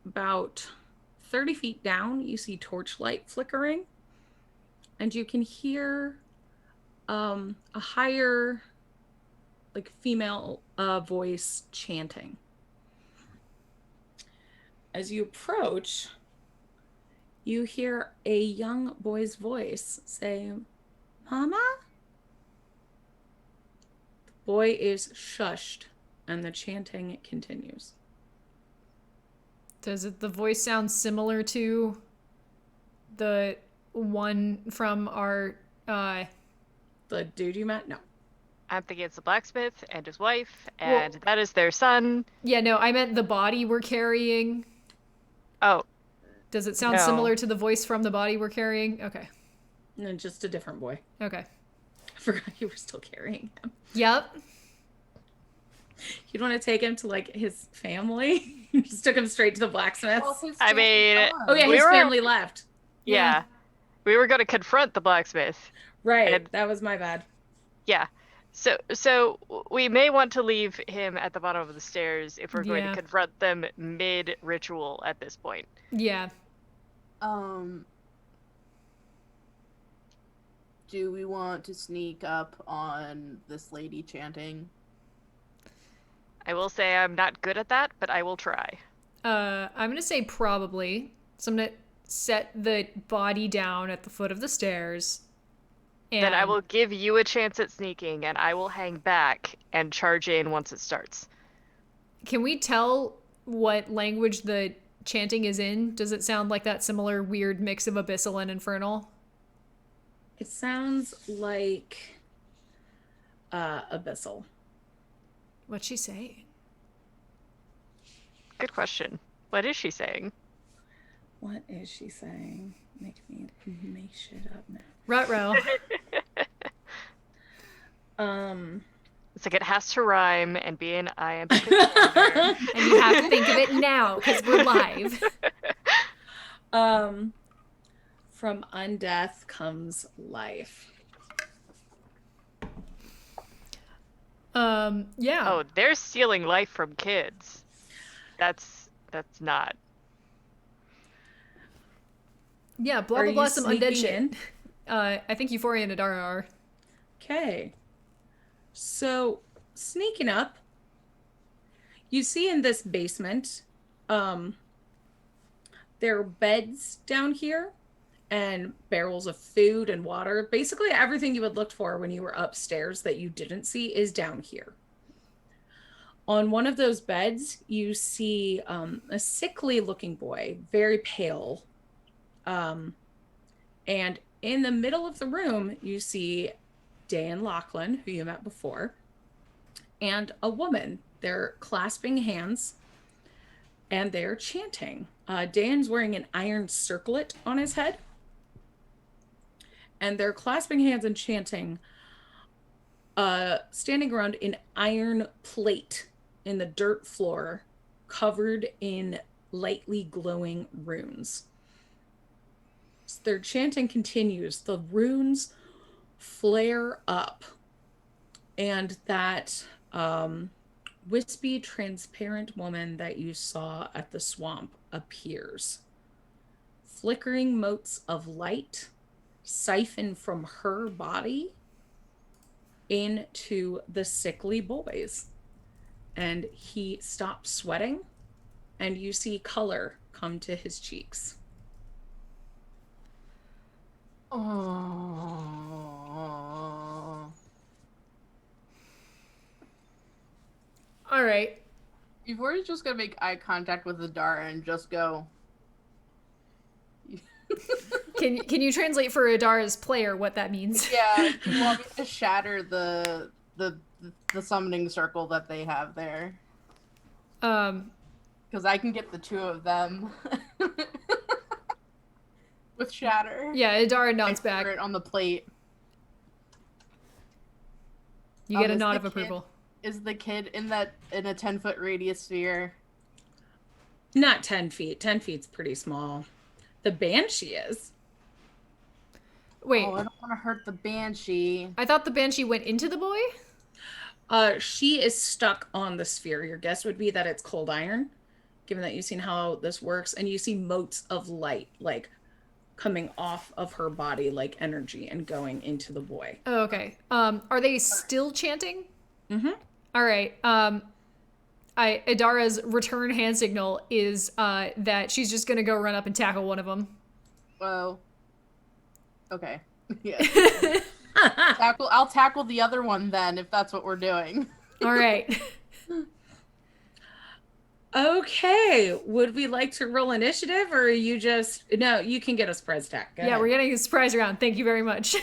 About 30 feet down, you see torchlight flickering, and you can hear a higher, like, female voice chanting. As you approach, you hear a young boy's voice say, "Mama?" The boy is shushed, and the chanting continues. Does the voice sound similar to the one from our The dude you met? No. I'm thinking it's the blacksmith and his wife, and that is their son. Yeah, no, I meant the body we're carrying. Oh. Does it sound similar to the voice from the body we're carrying? Okay. No, just a different boy. Okay. I forgot you were still carrying him. Yep. You'd want to take him to, like, his family? You just took him straight to the blacksmith's? Well, his I mean, family's gone. Oh, yeah, his family left. Yeah. We were going to confront the blacksmith. Right, that was my bad. Yeah. So we may want to leave him at the bottom of the stairs if we're going to confront them mid-ritual at this point. Yeah. Do we want to sneak up on this lady chanting? I will say I'm not good at that, but I will try. I'm gonna say probably. So I'm gonna set the body down at the foot of the stairs. And then I will give you a chance at sneaking, and I will hang back and charge in once it starts. Can we tell what language the chanting is in? Does it sound like that similar weird mix of abyssal and infernal? It sounds like abyssal. What's she saying? Good question. What is she saying? What is she saying? Make me make shit up now. Ruh-roh. It's like it has to rhyme and be an iambic And you have to think of it now because we're live. From undeath comes life. Yeah. Oh, they're stealing life from kids. That's not. Yeah, blah, blah, blah, some undead shit. I think Euphoria and Adara are. Okay. So, sneaking up, you see in this basement, there are beds down here and barrels of food and water. Basically, everything you had looked for when you were upstairs that you didn't see is down here. On one of those beds, you see a sickly-looking boy, very pale. And in the middle of the room, you see Dan Lachlan, who you met before, and a woman. They're clasping hands, and they're chanting. Dan's wearing an iron circlet on his head, and they're clasping hands and chanting, standing around an iron plate in the dirt floor, covered in lightly glowing runes. So their chanting continues. The runes flare up, and that wispy, transparent woman that you saw at the swamp appears. Flickering motes of light siphon from her body into the sickly boys, and he stops sweating, and you see color come to his cheeks. Oh. All right. Euphoria's just gonna make eye contact with Adara and just go. Can you translate for Adara's player what that means? Yeah, you want me to shatter the summoning circle that they have there? Because I can get the two of them with shatter. Yeah, Adara I nods threw back. it on the plate. You get a Is nod the of kid- approval. Is the kid in a 10-foot radius sphere? Not 10 feet. 10 feet's pretty small. The banshee is. Wait, Oh, I don't want to hurt the banshee. I thought the banshee went into the boy? She is stuck on the sphere. Your guess would be that it's cold iron, given that you've seen how this works, and you see motes of light, like, coming off of her body like energy and going into the boy. Oh, okay. Are they still chanting? Mm-hmm. All right. Adara's return hand signal is that she's just gonna go run up and tackle one of them. Well, okay. Yeah. I'll tackle the other one then, if that's what we're doing. All right. Okay. Would we like to roll initiative, or are you just... No, you can get a surprise attack. Go Yeah, ahead. we're getting a surprise round. Thank you very much.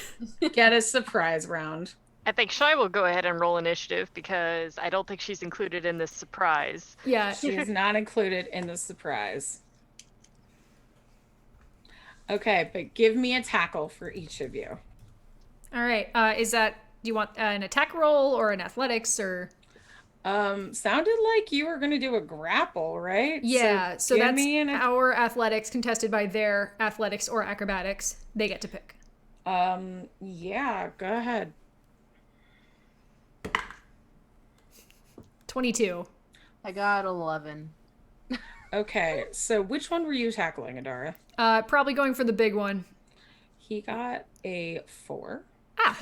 Get a surprise round. I think Shai will go ahead and roll initiative because I don't think she's included in this surprise. Yeah. She is not included in the surprise. Okay, but give me a tackle for each of you. All right. Is that, do you want an attack roll or an athletics or? Sounded like you were gonna do a grapple, right? Yeah. So give that's me an... our athletics contested by their athletics or acrobatics. They get to pick. Yeah, go ahead. 22. I got 11. Okay, so which one were you tackling, Adara? Probably going for the big one. He got a 4. Ah.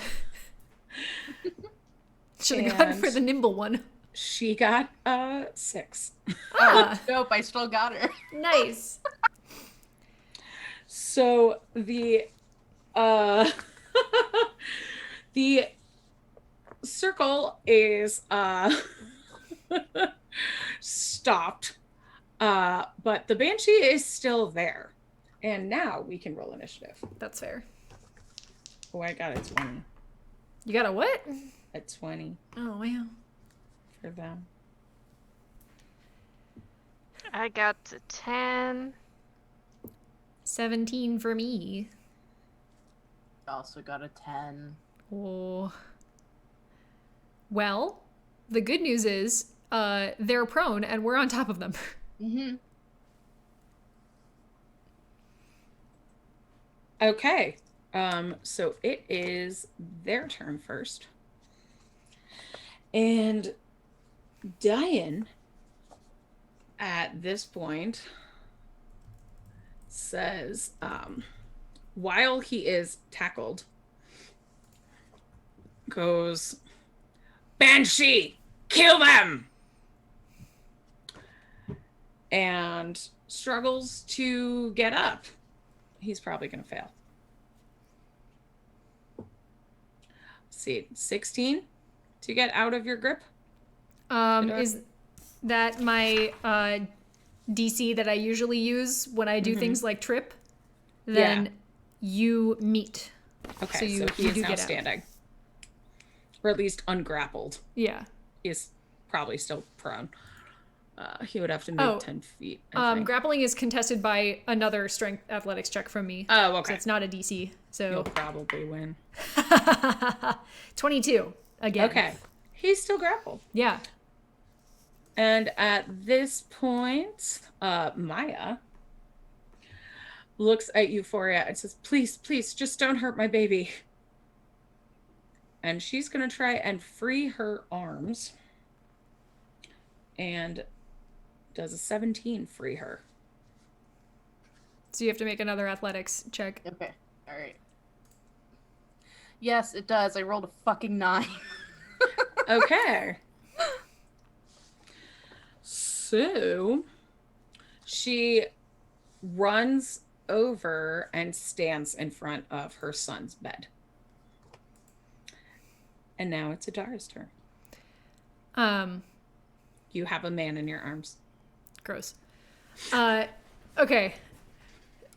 Should have gone And- for the nimble one. She got a 6. Ah, Nope, I still got her. nice. So the the circle is stopped, but the banshee is still there, and now we can roll initiative. That's fair. Oh, I got a 20. You got a what? A 20 Oh, wow. for them. I got a 10. 17 for me. Also got a 10. Oh. Well, the good news is they're prone and we're on top of them. Mm-hmm. Okay, so it is their turn first, and Diane at this point says, while he is tackled, goes, "Banshee, kill them!" and struggles to get up. He's probably going to fail. See, 16 to get out of your grip. Is that my DC that I usually use when I do things like trip? Then you meet. Okay, So you he is do now get out. standing. Or at least ungrappled. Yeah. He is probably still prone. He would have to move 10 feet. I think. Grappling is contested by another strength athletics check from me. Oh, So okay. it's not a DC. You'll So probably win. 22 again. Okay. He's still grappled. Yeah. And at this point, Maya looks at Euphoria and says, "Please, please, just don't hurt my baby." And she's going to try and free her arms. And does a 17 free her? So you have to make another athletics check. Okay, alright. Yes, it does. I rolled a fucking 9. Okay. So she runs over and stands in front of her son's bed. And now it's Adara's turn. You have a man in your arms. Gross. Okay.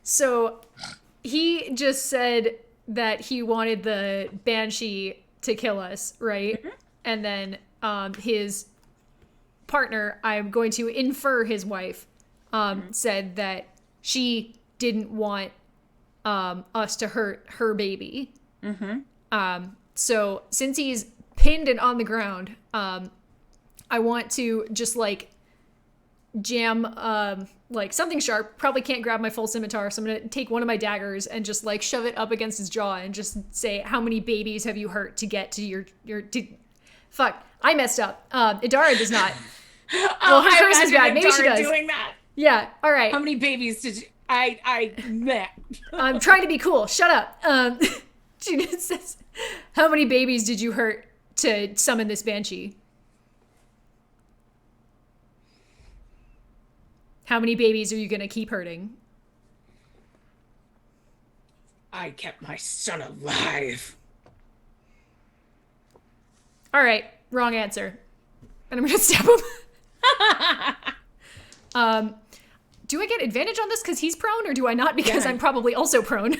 So he just said that he wanted the banshee to kill us, right? Mhm. And then his partner, I'm going to infer his wife, said that she didn't want us to hurt her baby. So since he's pinned and on the ground, I want to just like jam like something sharp. Probably can't grab my full scimitar, so I'm gonna take one of my daggers and just like shove it up against his jaw and just say, how many babies have you hurt to get to your fuck, I messed up. Idara does not. Well, her curse is bad. Maybe she does. Doing that. Yeah, all right. How many babies did you... I'm trying to be cool. Shut up. She just says, how many babies did you hurt to summon this banshee? How many babies are you going to keep hurting? I kept my son alive. All right, wrong answer. And I'm going to stab him. Do I get advantage on this because he's prone, or do I not because I'm probably also prone?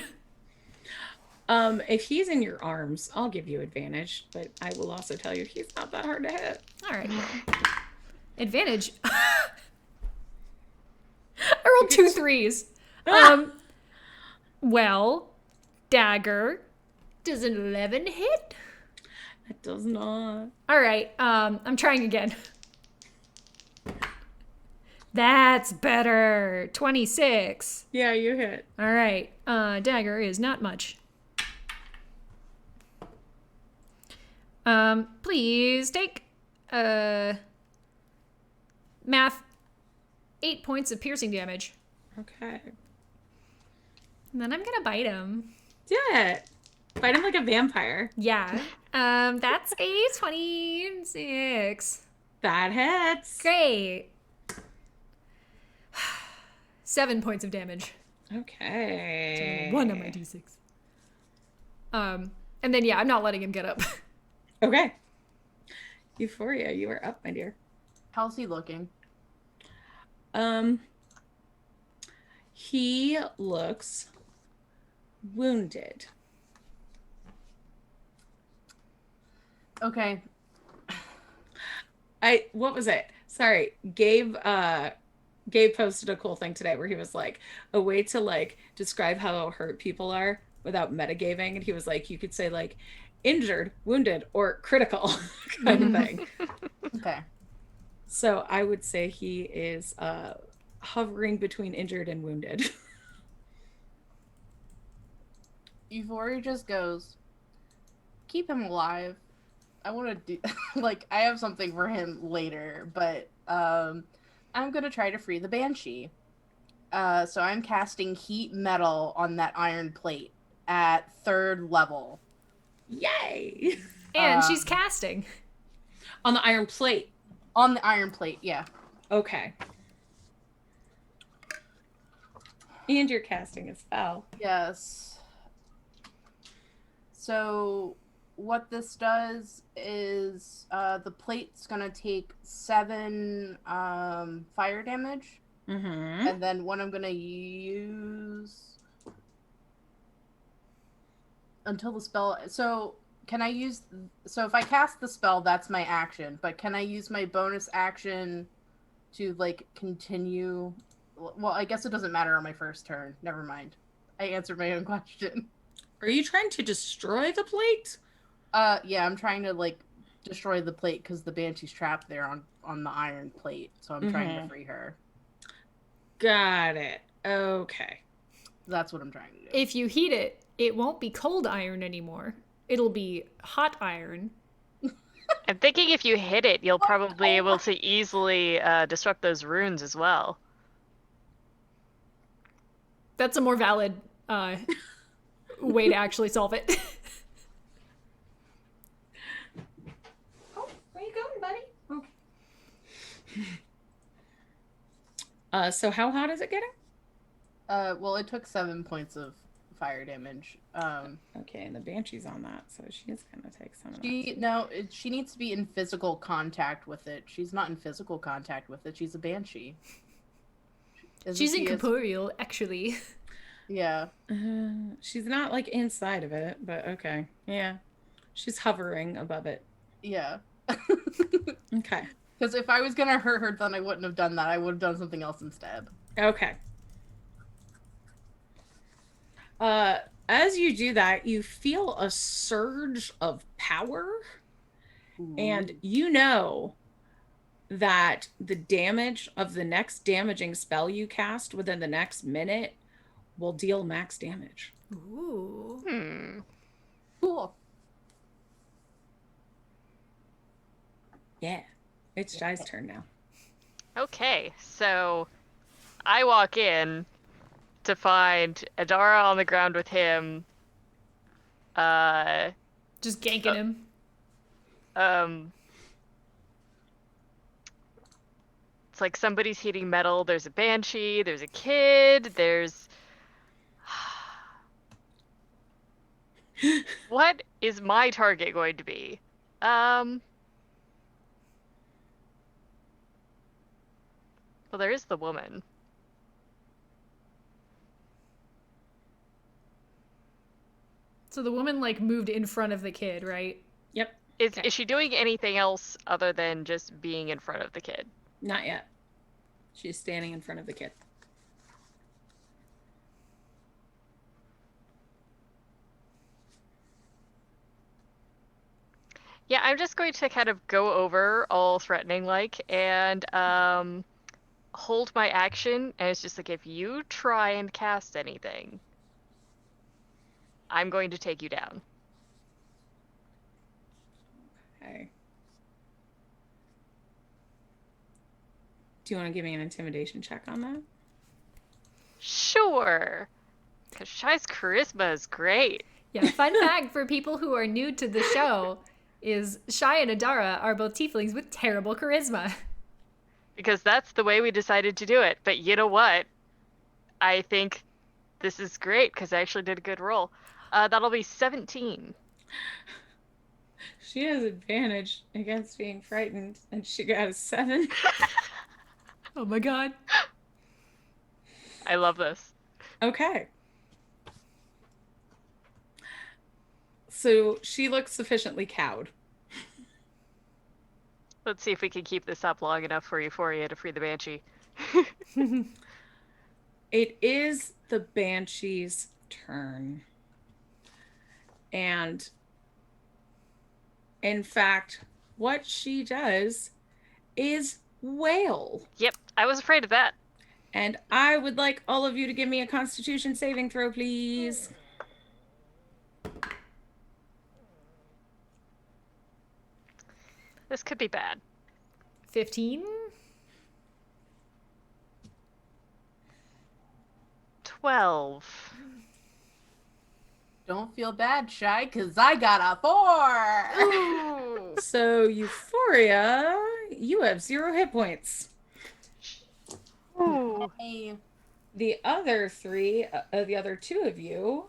If he's in your arms, I'll give you advantage, but I will also tell you he's not that hard to hit. All right. Advantage. I rolled 2 3s. Well, dagger. Does an 11 hit? It does not. All right. I'm trying again. That's better. 26. Yeah, you hit. All right. Dagger is not much. Please take math 8 points of piercing damage. Okay. And then I'm gonna bite him. Do it. Bite him like a vampire. Yeah. That's a 26. That hits. Great. 7 points of damage. Okay. So 1 on my d6. And then yeah, I'm not letting him get up. Okay. Euphoria, you are up, my dear. How's he looking? He looks wounded. Okay. What was it? Sorry. Gabe posted a cool thing today where he was like, a way to like describe how hurt people are without metagaming, and he was like, you could say like injured, wounded, or critical kind of thing. Okay. So I would say he is hovering between injured and wounded. Euphoria just goes, keep him alive. I want to do, like, I have something for him later, but I'm going to try to free the Banshee. So I'm casting Heat Metal on that iron plate at 3rd level. Yay! And she's casting. On the iron plate. On the iron plate, yeah. Okay. And you're casting a spell. Yes. So what this does is the plate's gonna take 7 fire damage. Mm-hmm. And then what I'm gonna use until the spell. So can I use? So if I cast the spell, that's my action. But can I use my bonus action to like continue? Well, I guess it doesn't matter on my first turn. Never mind. I answered my own question. Are you trying to destroy the plate? Yeah, I'm trying to like destroy the plate because the Banshee's trapped there on the iron plate. So I'm trying to free her. Got it. Okay. That's what I'm trying to do. If you heat it, it won't be cold iron anymore. It'll be hot iron. I'm thinking if you hit it, you'll probably be able to easily disrupt those runes as well. That's a more valid way to actually solve it. Oh, where you going, buddy? Okay. So how hot is it getting? Well, it took 7 points of fire damage. Okay, and the Banshee's on that, so she's gonna take some of that. She needs to be in physical contact with it. She's not in physical contact with it. She's a Banshee. She's incorporeal, actually. Yeah. She's not like inside of it, but okay. Yeah. She's hovering above it. Yeah. Okay. Because if I was gonna hurt her, then I wouldn't have done that. I would have done something else instead. Okay. As you do that, you feel a surge of power, and you know that the damage of the next damaging spell you cast within the next minute will deal max damage. Ooh. Cool. Yeah. It's Jai's turn now. Okay, so I walk in to find Adara on the ground with him. Just ganking him. It's like somebody's heating metal. There's a banshee. There's a kid. There's. What is my target going to be? Well, there is the woman. So the woman, like, moved in front of the kid, right? Yep. Is she doing anything else other than just being in front of the kid? Not yet. She's standing in front of the kid. Yeah, I'm just going to kind of go over all threatening like and hold my action, and it's just like, if you try and cast anything, I'm going to take you down. Okay. Do you want to give me an intimidation check on that? Sure. Because Shai's charisma is great. Yeah, fun fact for people who are new to the show is Shai and Adara are both tieflings with terrible charisma. Because that's the way we decided to do it. But you know what? I think this is great because I actually did a good roll. That'll be 17. She has advantage against being frightened, and she got a 7. Oh my god. I love this. Okay. So she looks sufficiently cowed. Let's see if we can keep this up long enough for Euphoria to free the Banshee. It is the Banshee's turn. And in fact, what she does is wail. Yep, I was afraid of that. And I would like all of you to give me a Constitution saving throw, please. This could be bad. 15? 12. Don't feel bad, Shy, because I got a 4. Ooh. So, Euphoria, you have 0 hit points. Ooh. Hey. The other 2 of you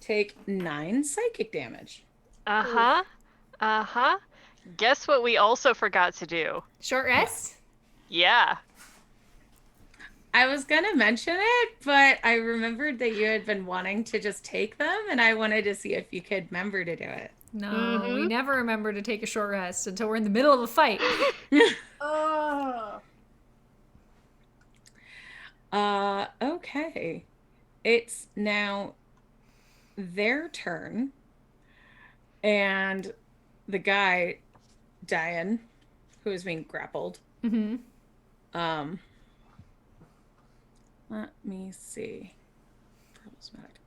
take 9 psychic damage. Uh-huh. Uh-huh. Guess what we also forgot to do? Short rest? Yeah. I was gonna mention it, but I remembered that you had been wanting to just take them, and I wanted to see if you could remember to do it. No, we never remember to take a short rest until we're in the middle of a fight. Okay. It's now their turn, and the guy, Diane, who is being grappled. Mm-hmm. Let me see.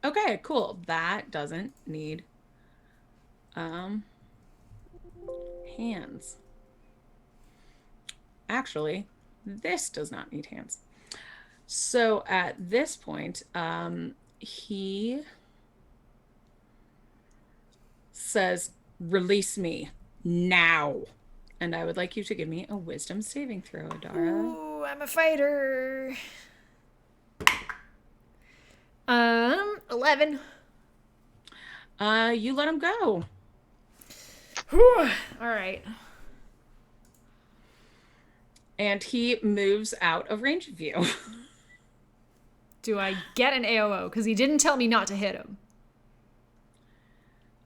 Okay, cool. That doesn't need hands. Actually, this does not need hands. So at this point, he says, "Release me now." And I would like you to give me a wisdom saving throw, Adara. Ooh, I'm a fighter. 11. You let him go. Whew. All right. And he moves out of range of you. Do I get an AOO? Because he didn't tell me not to hit him.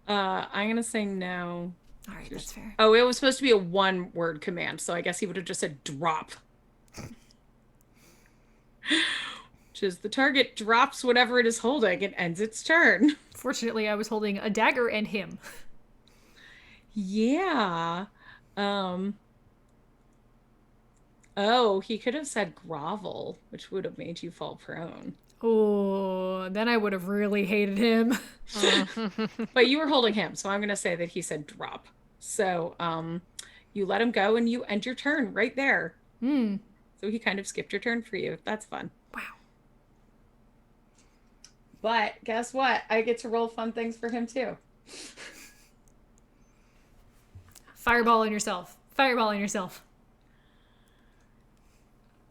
I'm going to say no. All right, that's fair. Oh, it was supposed to be a one-word command, so I guess he would have just said drop. Which is the target drops whatever it is holding and ends its turn. Fortunately, I was holding a dagger and him. Yeah. Oh, he could have said grovel, which would have made you fall prone. Oh, then I would have really hated him. But you were holding him, so I'm going to say that he said drop. So, you let him go and you end your turn right there. So he kind of skipped your turn for you. That's fun. Wow. But guess what? I get to roll fun things for him too. Fireball on yourself. Fireball on yourself.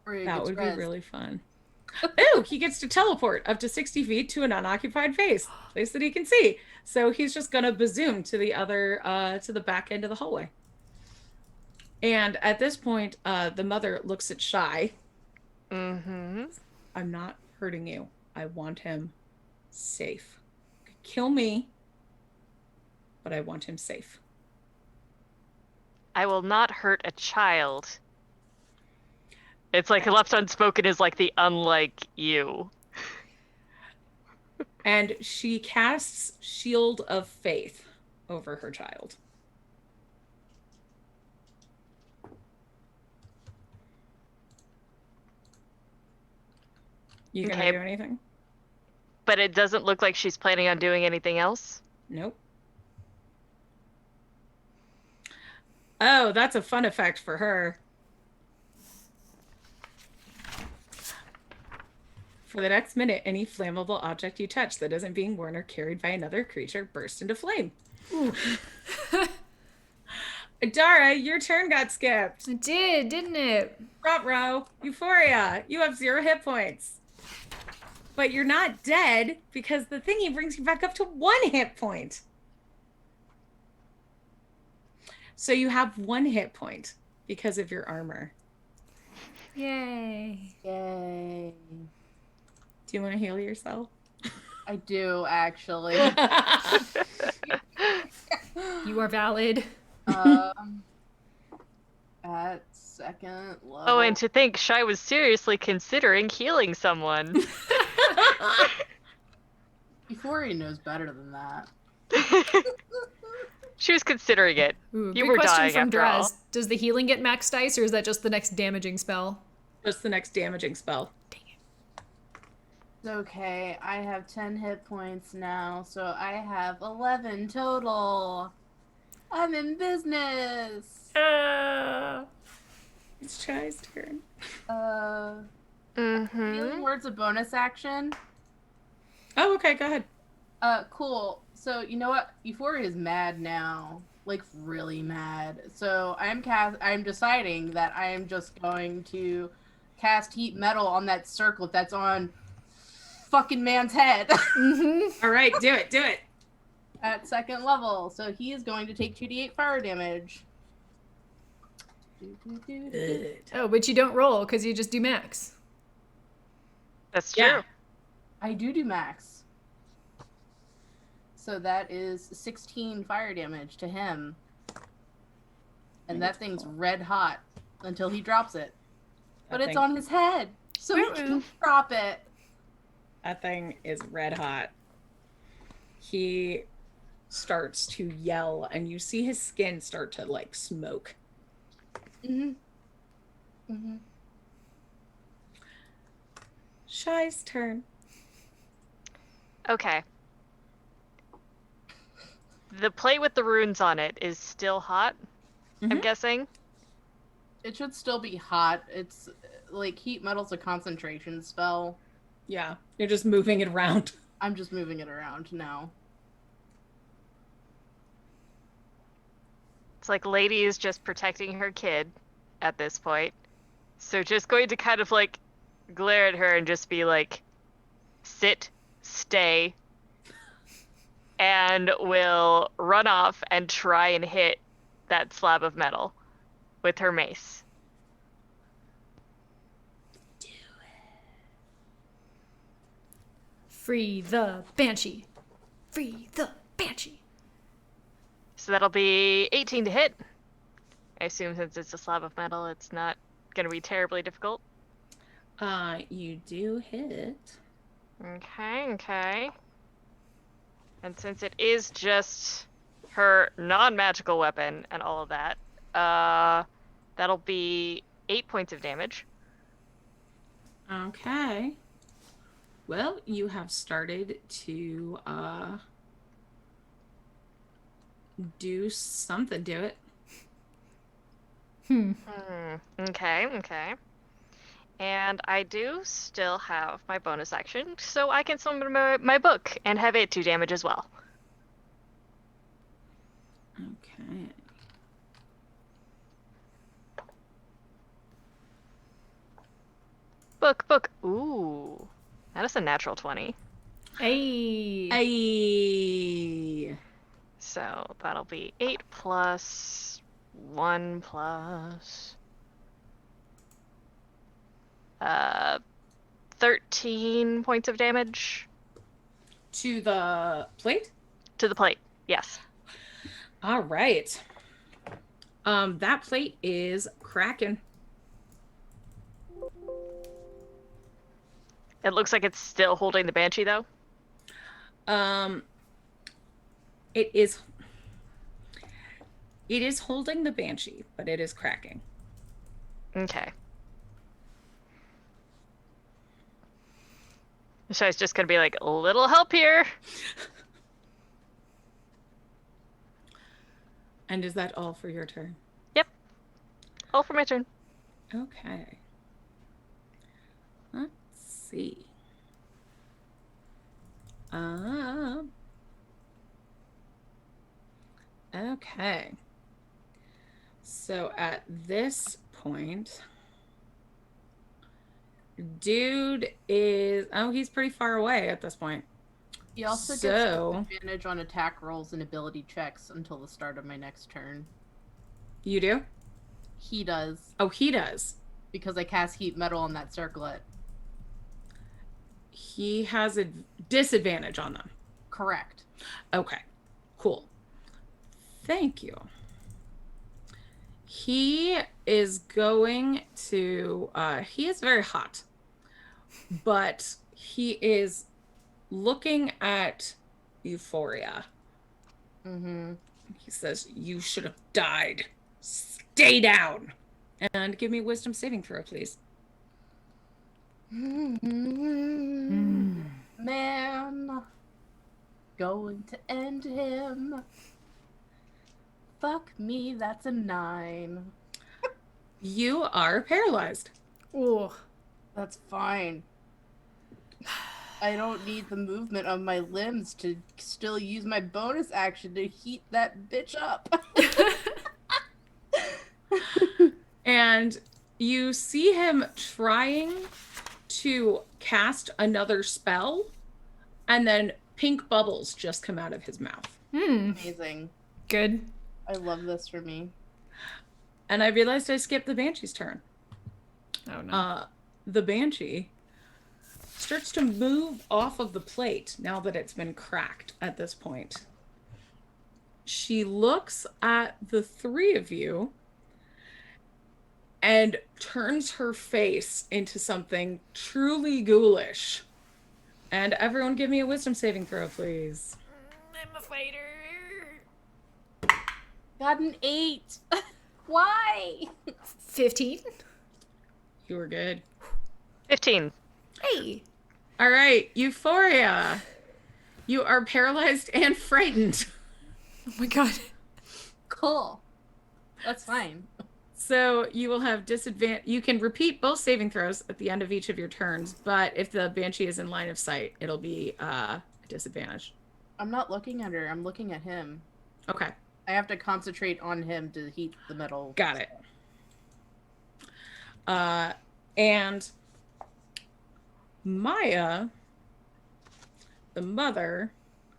That would be really fun. Oh, he gets to teleport up to 60 feet to an unoccupied place that he can see. So he's just gonna bazoom to the other, to the back end of the hallway. And at this point, the mother looks at Shy. Mm-hmm. I'm not hurting you. I want him safe. Kill me, but I want him safe. I will not hurt a child. It's like left unspoken is like the unlike you. And she casts Shield of Faith over her child. You gonna do anything? But it doesn't look like she's planning on doing anything else. Nope. Oh, that's a fun effect for her. For the next minute, any flammable object you touch that isn't being worn or carried by another creature bursts into flame. Dara, your turn got skipped. It did, didn't it? Front row, Euphoria, you have 0 hit points. But you're not dead because the thingy brings you back up to 1 hit point. So you have 1 hit point because of your armor. Yay. Yay. Do you want to heal yourself? I do, actually. You are valid. At second level. Oh, and to think Shy was seriously considering healing someone. Euphoria knows better than that. She was considering it. Ooh, You good were question dying from after all. Draz. Does the healing get max dice, or is that just the next damaging spell? Just the next damaging spell. Dang it. Okay, I have 10 hit points now, so I have 11 total. I'm in business. It's Shy's turn. Healing word's a bonus action. Oh, okay, go ahead. Cool. So you know what? Euphoria is mad now, like really mad. So I'm deciding that I am just going to cast heat metal on that circle that's on fucking man's head. All right, do it. At second level, so he is going to take 2d8 fire damage. Oh, but you don't roll because you just do max. That's true. Yeah. I do max. So that is 16 fire damage to him. And that thing's red hot until he drops it. But it's on his head, so he can drop it. That thing is red hot. He starts to yell, and you see his skin start to, like, smoke. Shy's turn. Okay. The plate with the runes on it is still hot, I'm guessing. It should still be hot. It's like heat metal's a concentration spell. Yeah, you're just moving it around. I'm just moving it around now. It's like Lady is just protecting her kid at this point. So just going to kind of like glare at her and just be like, sit, stay, and will run off and try and hit that slab of metal with her mace. Free the Banshee. Free the Banshee. So that'll be 18 to hit. I assume since it's a slab of metal, it's not going to be terribly difficult. You do hit. Okay. And since it is just her non-magical weapon and all of that, that'll be 8 points of damage. Okay. Well, you have started to do something to it. Okay. And I do still have my bonus action, so I can summon my book and have it 2 damage as well. Okay. Book. Ooh. That is a natural 20. Hey. Hey. So that'll be 8 plus 1 plus 13 points of damage. To the plate? To the plate, yes. All right. That plate is cracking. It looks like it's still holding the banshee, though. It is holding the banshee, but it is cracking. Okay. So it's just gonna be like, a little help here. And is that all for your turn? Yep. All for my turn. Okay. Let's see. Okay. So at this point, dude is... Oh, he's pretty far away at this point. He also gets advantage on attack rolls and ability checks until the start of my next turn. You do? He does. Oh, he does. Because I cast heat metal on that circlet. He has a disadvantage on them. Correct. Okay, cool. Thank you. He is going to, he is very hot, but he is looking at Euphoria. Mm-hmm. He says, "You should have died. Stay down." And give me a wisdom saving throw, please. Man. Going to end him. Fuck me, that's a 9. You are paralyzed. Ooh. That's fine. I don't need the movement of my limbs to still use my bonus action to heat that bitch up. And you see him trying to cast another spell, and then pink bubbles just come out of his mouth. Amazing. Good. I love this for me. And I realized I skipped the Banshee's turn. Oh, no. The Banshee starts to move off of the plate now that it's been cracked at this point. She looks at the 3 of you and turns her face into something truly ghoulish. And everyone give me a wisdom saving throw, please. I'm a fighter. Got an 8. Why? 15? You were good. 15. Hey. All right, Euphoria. You are paralyzed and frightened. Oh my god. Cool. That's fine. So you will have disadvantage. You can repeat both saving throws at the end of each of your turns, but if the Banshee is in line of sight, it'll be a disadvantage. I'm not looking at her. I'm looking at him. Okay. I have to concentrate on him to heat the metal. Got it. And Maya, the mother...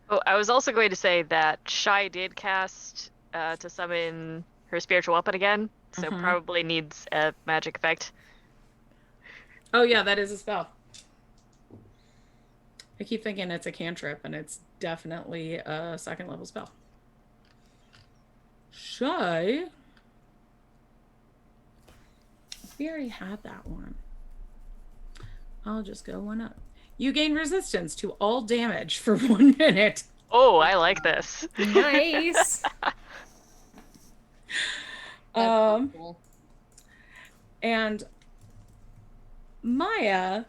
Oh, I was also going to say that Shai did cast to summon her spiritual weapon again, so probably needs a magic effect. Oh yeah, that is a spell. I keep thinking it's a cantrip, and it's definitely a 2nd level spell. Shy. We already had that one. I'll just go one up. You gain resistance to all damage for 1 minute. Oh, I like this. Nice. That's Um, cool. and Maya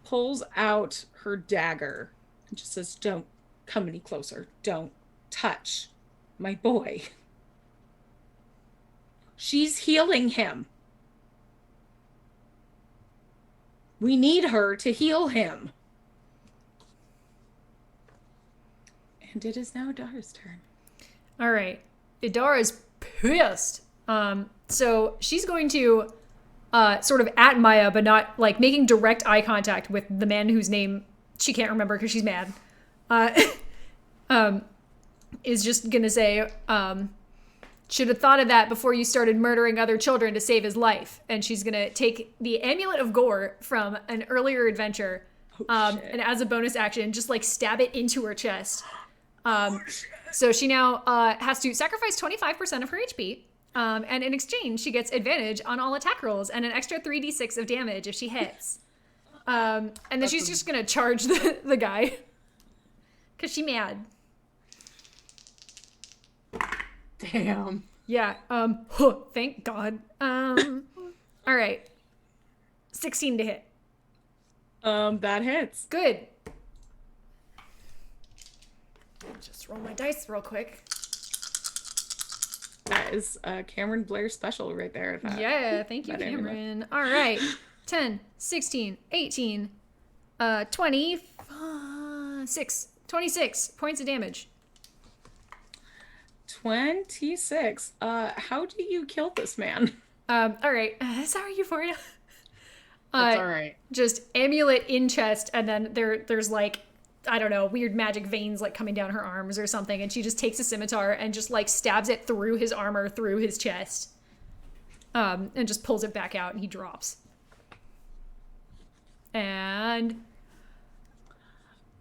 pulls out her dagger and just says, "Don't come any closer. Don't touch my boy. She's healing him. We need her to heal him." And it is now Dara's turn. All right. Idara's pissed. So she's going to sort of at Maya, but not like making direct eye contact with the man whose name she can't remember because she's mad. Is just gonna say, should have thought of that before you started murdering other children to save his life. And she's gonna take the Amulet of Gore from an earlier adventure, and as a bonus action, just like stab it into her chest. So she now has to sacrifice 25% of her HP, and in exchange, she gets advantage on all attack rolls and an extra 3d6 of damage if she hits. And then she's just gonna charge the guy because she's mad. Damn. Yeah. Thank God. All right. 16 to hit. That hits. Good. Just roll my dice real quick. That is Cameron Blair special right there. Yeah, thank you, Cameron. All right. 10, 16, 18, 26 points of damage. 26. How do you kill this man? All right. Sorry, Euphoria. That's all right. Just amulet in chest, and then there's like, I don't know, weird magic veins like coming down her arms or something, and she just takes a scimitar and just like stabs it through his armor, through his chest, and just pulls it back out, and he drops. And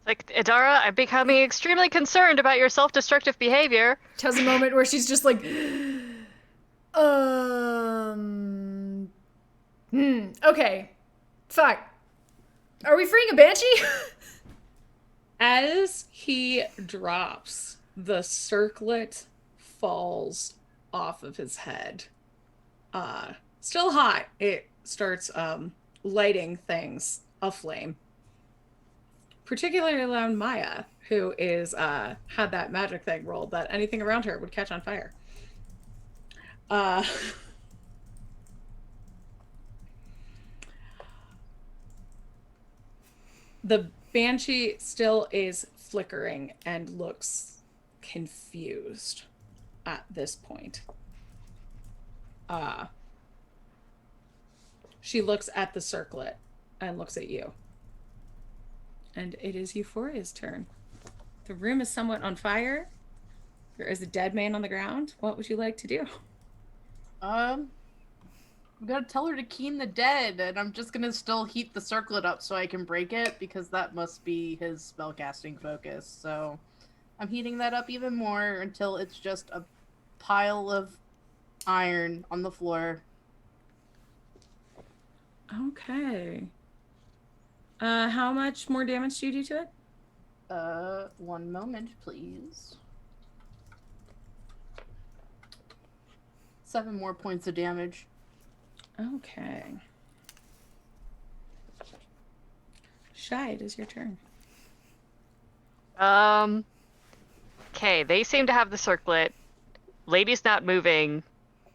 Like, Idara, I'm becoming extremely concerned about your self-destructive behavior. she has a moment where she's just like, okay, fuck. Are we freeing a banshee? As he drops, the circlet falls off of his head. Still hot. It starts lighting things aflame. Particularly around Maya, who is had that magic thing rolled that anything around her would catch on fire. The banshee still is flickering and looks confused at this point. She looks at the circlet and looks at you. And it is Euphoria's turn. The room is somewhat on fire. There is a dead man on the ground. What would you like to do? I'm gonna tell her to keen the dead, and I'm just gonna still heat the circlet up so I can break it, because that must be his spellcasting focus. So I'm heating that up even more until it's just a pile of iron on the floor. Okay. How much more damage do you do to it? 1 moment, please. 7 more points of damage. Okay. Shy, it is your turn. Okay, they seem to have the circlet. Lady's not moving,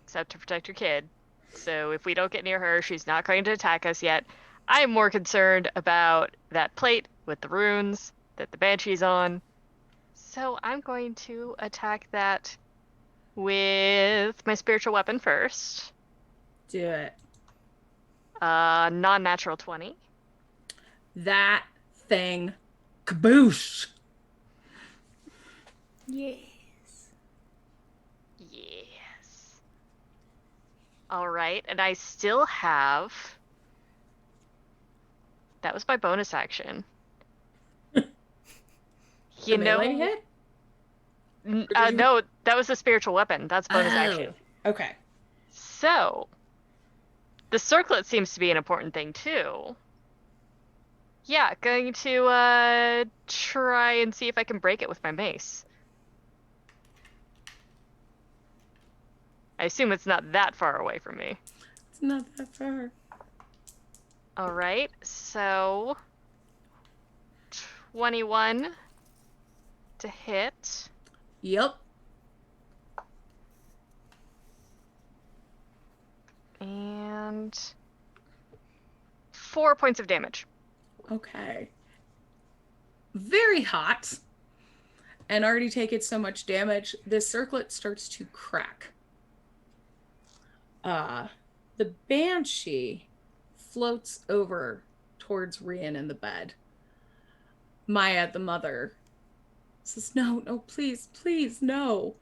except to protect her kid. So if we don't get near her, she's not going to attack us yet. I am more concerned about that plate with the runes that the banshee's on. So I'm going to attack that with my spiritual weapon first. Do it. Non-natural 20. That thing kaboosh. Yes. Yes. All right, and I still have... That was my bonus action. The melee hit? No, that was a spiritual weapon. That's bonus action. Okay. So, the circlet seems to be an important thing too. Yeah, going to try and see if I can break it with my mace. I assume it's not that far away from me. It's not that far. All right, so 21 to hit. Yep. And 4 points of damage. Okay. Very hot. And already taken so much damage, this circlet starts to crack. The banshee floats over towards Rian in the bed. Maya, the mother, says, no, please, please, no.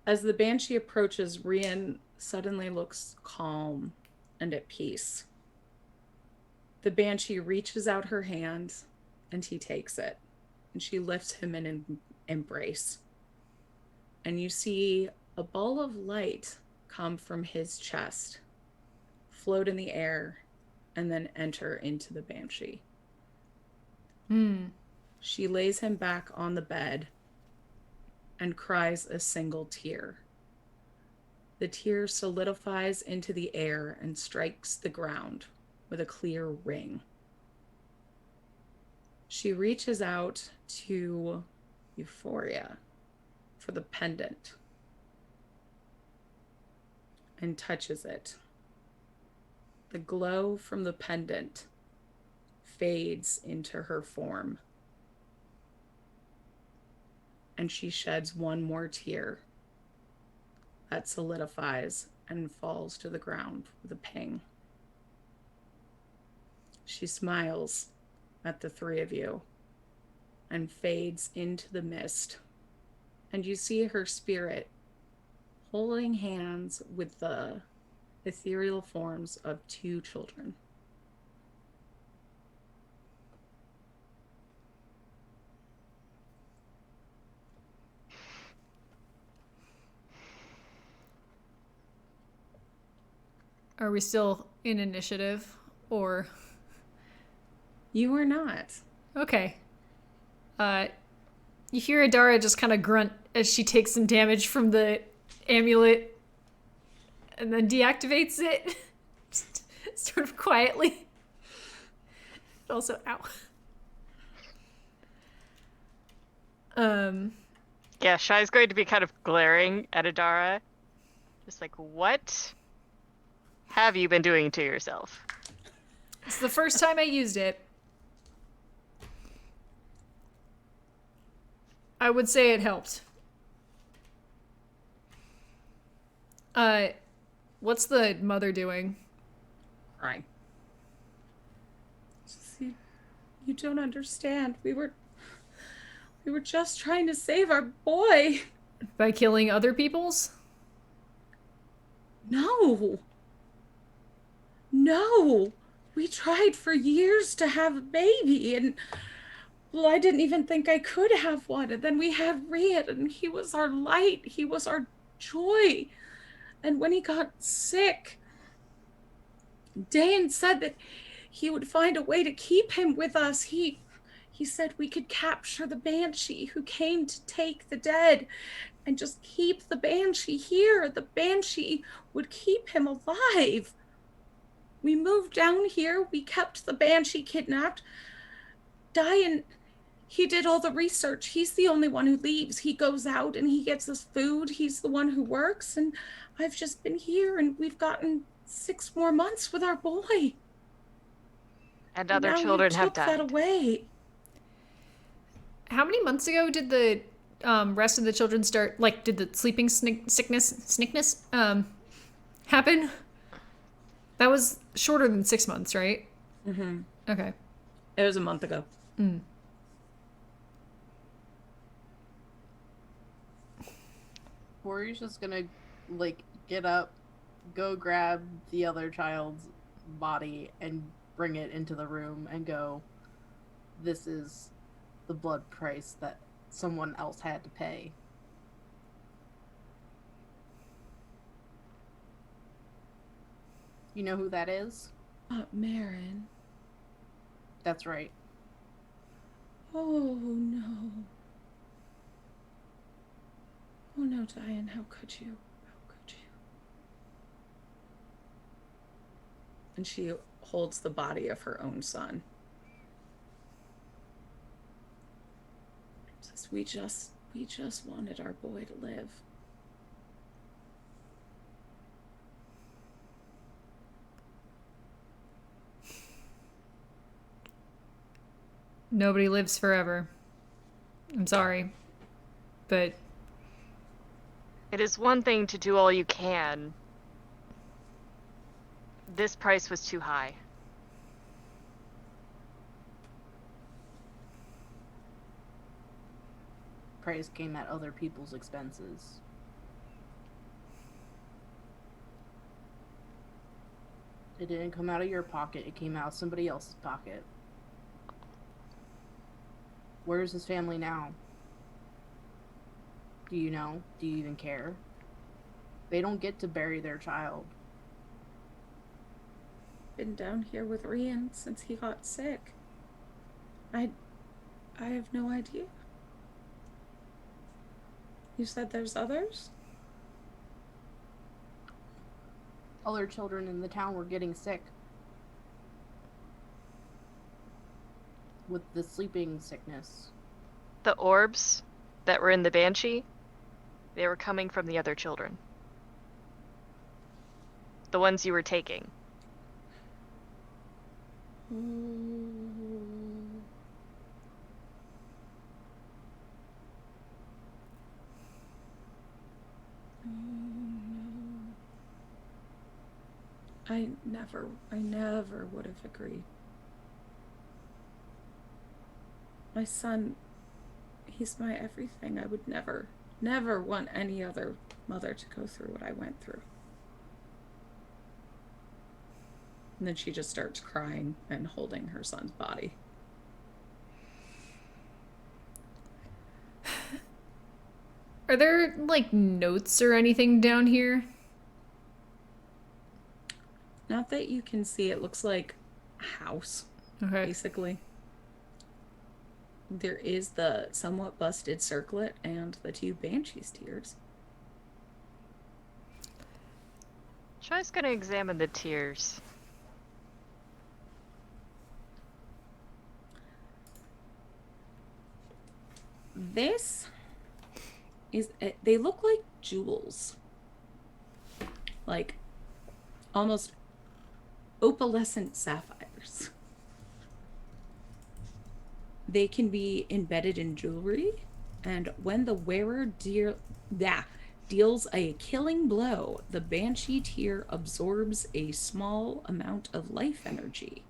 As the banshee approaches, Rian suddenly looks calm and at peace. The banshee reaches out her hand and he takes it. And she lifts him in an embrace. And you see a ball of light come from his chest, float in the air, and then enter into the banshee. She lays him back on the bed and cries a single tear. The tear solidifies into the air and strikes the ground with a clear ring. She reaches out to Euphoria for the pendant and touches it. The glow from the pendant fades into her form, and she sheds one more tear that solidifies and falls to the ground with a ping. She smiles at the three of you and fades into the mist, and you see her spirit holding hands with the ethereal forms of two children. Are we still in initiative, or? You are not. Okay. You hear Adara just kind of grunt as she takes some damage from the amulet and then deactivates it. Just sort of quietly. Also, ow. Yeah, Shai's going to be kind of glaring at Adara. Just like, what have you been doing to yourself? It's the first time I used it. I would say it helped. What's the mother doing? Right. You don't understand. We were just trying to save our boy. By killing other people's? No. We tried for years to have a baby, and well, I didn't even think I could have one. And then we had Rian, and he was our light. He was our joy. And when he got sick, Dan said that he would find a way to keep him with us. He said we could capture the banshee who came to take the dead and just keep the banshee here. The banshee would keep him alive. We moved down here. We kept the banshee kidnapped. Diane, he did all the research. He's the only one who leaves. He goes out and he gets us food. He's the one who works. And I've just been here, and we've gotten 6 more months with our boy. And other children have died. That away. How many months ago did the rest of the children start, like, did the sleeping sickness happen? That was shorter than 6 months, right? Mm-hmm. Okay. It was a month ago. Corey's just gonna, like, get up, go grab the other child's body, and bring it into the room and go, this is the blood price that someone else had to pay. You know who that is? Marin. That's right. Oh, no. Oh, no, Diane, how could you? How could you? And she holds the body of her own son. Says, we just wanted our boy to live. Nobody lives forever. I'm sorry. But It is one thing to do all you can. This price was too high. Price came at other people's expenses. It didn't come out of your pocket, it came out of somebody else's pocket. Where's his family now? Do you know? Do you even care? They don't get to bury their child. Been down here with Rian since he got sick. I have no idea. You said there's others? Other children in the town were getting sick. With the sleeping sickness. The orbs that were in the Banshee, they were coming from the other children. The ones you were taking. I never would have agreed. My son, he's my everything. I would never want any other mother to go through what I went through. And then she just starts crying and holding her son's body. are there, like, notes or anything down here? Not that you can see. It looks like a house, Okay. basically. There is the somewhat busted circlet and the 2 Banshee's tears. Shai's gonna examine the tears. This is, they look like jewels. Like almost opalescent sapphires. They can be embedded in jewelry, and when the wearer deals a killing blow, the Banshee tear absorbs a small amount of life energy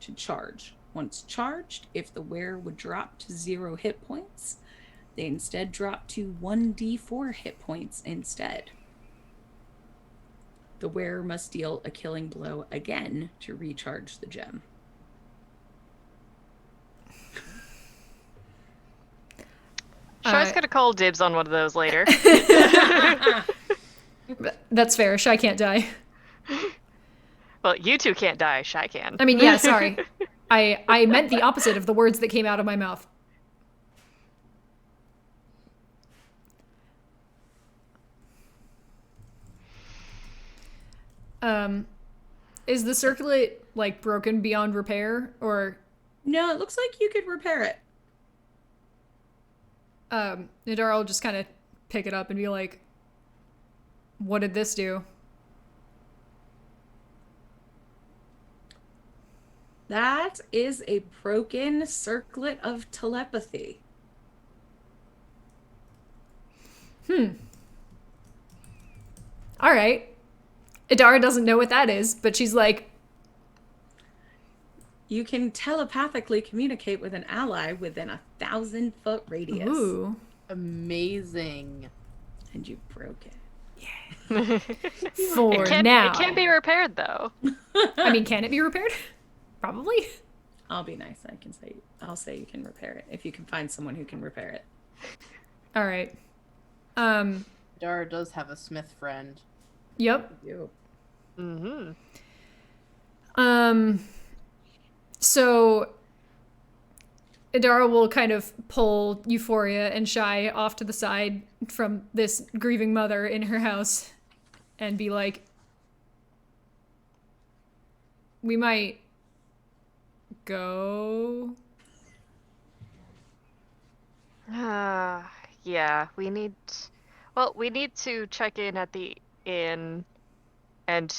to charge. Once charged, if the wearer would drop to 0 hit points, they instead drop to 1d4 hit points instead. The wearer must deal a killing blow again to recharge the gem. Shai's gonna call dibs on one of those later. That's fair. Shai can't die. Well, you two can't die. Shai can. I mean, yeah, sorry. I meant the opposite of the words that came out of my mouth. Is the circlet, like, broken beyond repair, or... No, it looks like you could repair it. Nadara will just kind of pick it up and be like, what did this do? That is a broken circlet of telepathy. All right. Idara doesn't know what that is, but she's like, You can telepathically communicate with an ally within 1,000-foot radius. ooh. Amazing. And you broke it. For It now. can't be repaired though. I mean, can it be repaired? Probably. I'll be nice. I'll say you can repair it if you can find someone who can repair it. All right. Dara does have a smith friend. Yep. You. Mm-hmm. So Adara will kind of pull Euphoria and Shy off to the side from this grieving mother in her house and be like, we might go. Yeah, we need to check in at the inn and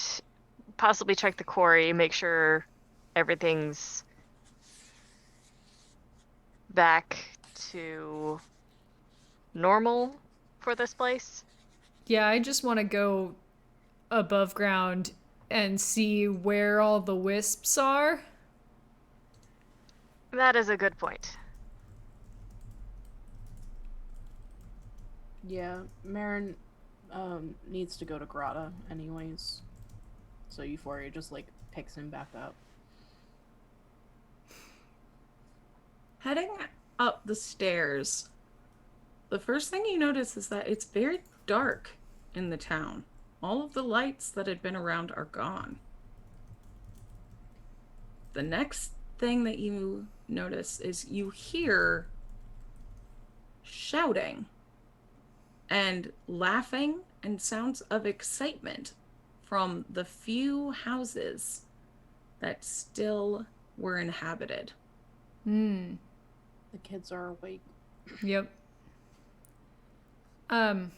possibly check the quarry, make sure everything's back to normal for this place. Yeah, I just want to go above ground and see where all the wisps are. That is a good point. Yeah, Marin needs to go to Grata anyways. So Euphoria just like picks him back up. Heading up the stairs, the first thing you notice is that it's very dark in the town. All of the lights that had been around are gone. The next thing that you notice is you hear shouting and laughing and sounds of excitement from the few houses that still were inhabited. Hmm. The kids are awake. Yep. I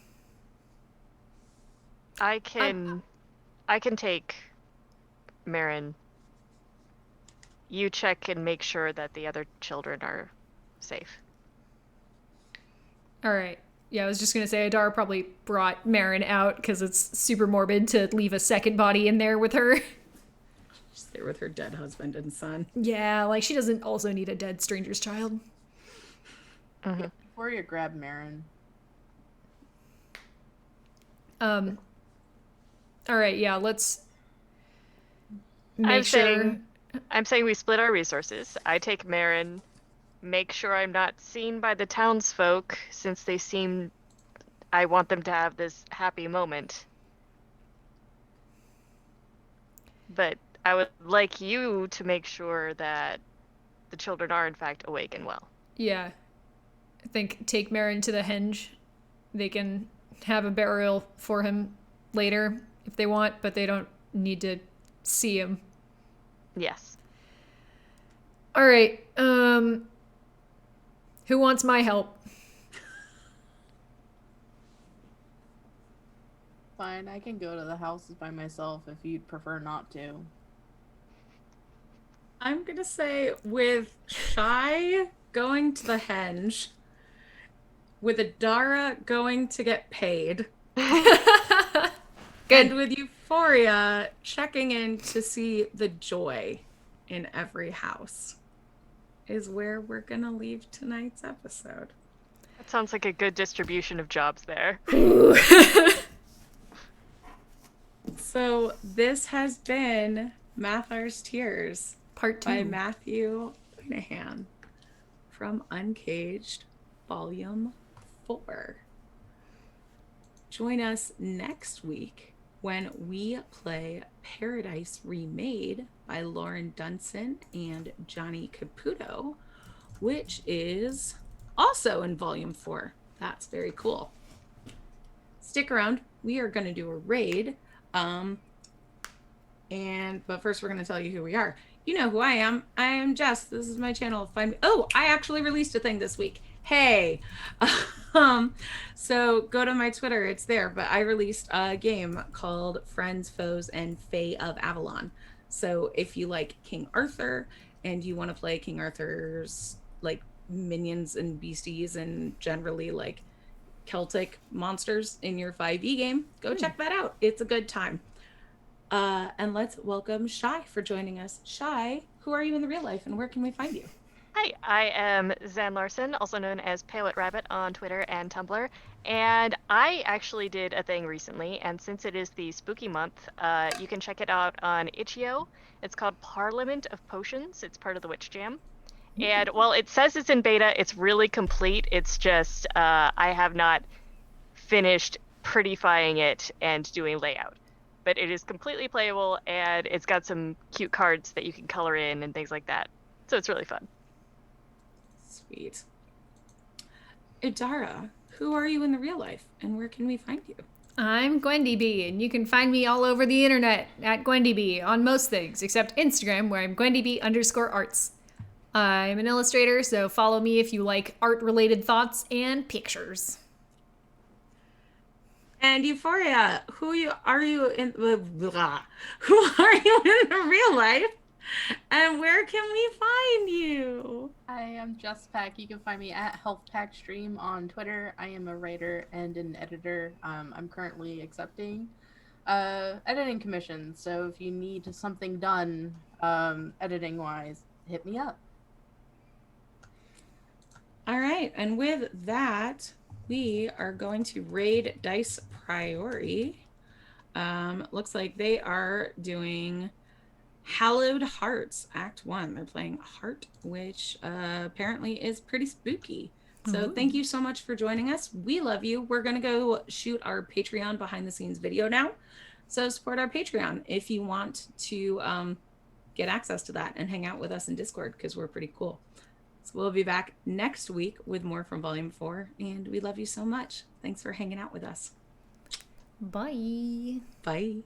can take Marin. You check and make sure that the other children are safe. All right. Yeah, I was just going to say Adara probably brought Marin out because it's super morbid to leave a second body in there with her. She's there with her dead husband and son. Yeah, like she doesn't also need a dead stranger's child. Mm-hmm. Euphoria grab Marin. All right, yeah, let's make I'm saying we split our resources. I take Marin, make sure I'm not seen by the townsfolk since I want them to have this happy moment. But I would like you to make sure that the children are in fact awake and well. Yeah. I think take Marin to the henge. They can have a burial for him later if they want, but they don't need to see him. Yes. All right. Who wants my help? Fine, I can go to the houses by myself if you'd prefer not to. I'm gonna say with Shy going to the henge, with Adara going to get paid, Good. and with Euphoria checking in to see the joy in every house, is where we're gonna leave tonight's episode. That sounds like a good distribution of jobs there. So this has been Mathar's Tears Part 2. by Matthew Moynihan from Uncaged Volume 4. Join us next week when we play Paradise Remade by Lauren Dunson and Johnny Caputo, which is also in Volume 4. That's very cool. Stick around. We are going to do a raid. But first we're going to tell you who we are. You know who I am. I am Jess. This is my channel. Find me. Oh, I actually released a thing this week. Hey. So go to my Twitter. It's there. But I released a game called Friends, Foes, and Fae of Avalon. So if you like King Arthur and you want to play King Arthur's like minions and beasties and generally like Celtic monsters in your 5e game, go check that out. It's a good time. And let's welcome Shy for joining us. Shy, who are you in the real life and where can we find you? Hi, I am Zan Larson, also known as Pale Rabbit on Twitter and Tumblr. And I actually did a thing recently, and since it is the spooky month, you can check it out on Itch.io. It's called Parliament of Potions. It's part of the Witch Jam. And while it says it's in beta, it's really complete. It's just I have not finished prettifying it and doing layout. But it is completely playable, and it's got some cute cards that you can color in and things like that. So it's really fun. Sweet. Idara, who are you in the real life, and where can we find you? I'm Gwendy B, and you can find me all over the internet at Gwendy B on most things, except Instagram, where I'm GwendyB_arts. I'm an illustrator, so follow me if you like art-related thoughts and pictures. And Euphoria, are you in blah, who are you in the real life, and where can we find you? I am JustPack. You can find me at HealthPackStream on Twitter. I am a writer and an editor. I'm currently accepting editing commissions, so if you need something done editing-wise, hit me up. All right, and with that, we are going to raid Dice Priori. Looks like they are doing Hallowed Hearts, Act 1. They're playing Heart, which apparently is pretty spooky. So thank you so much for joining us. We love you. We're going to go shoot our Patreon behind the scenes video now. So support our Patreon if you want to get access to that and hang out with us in Discord, because we're pretty cool. So we'll be back next week with more from Volume 4, and we love you so much. Thanks for hanging out with us. Bye. Bye.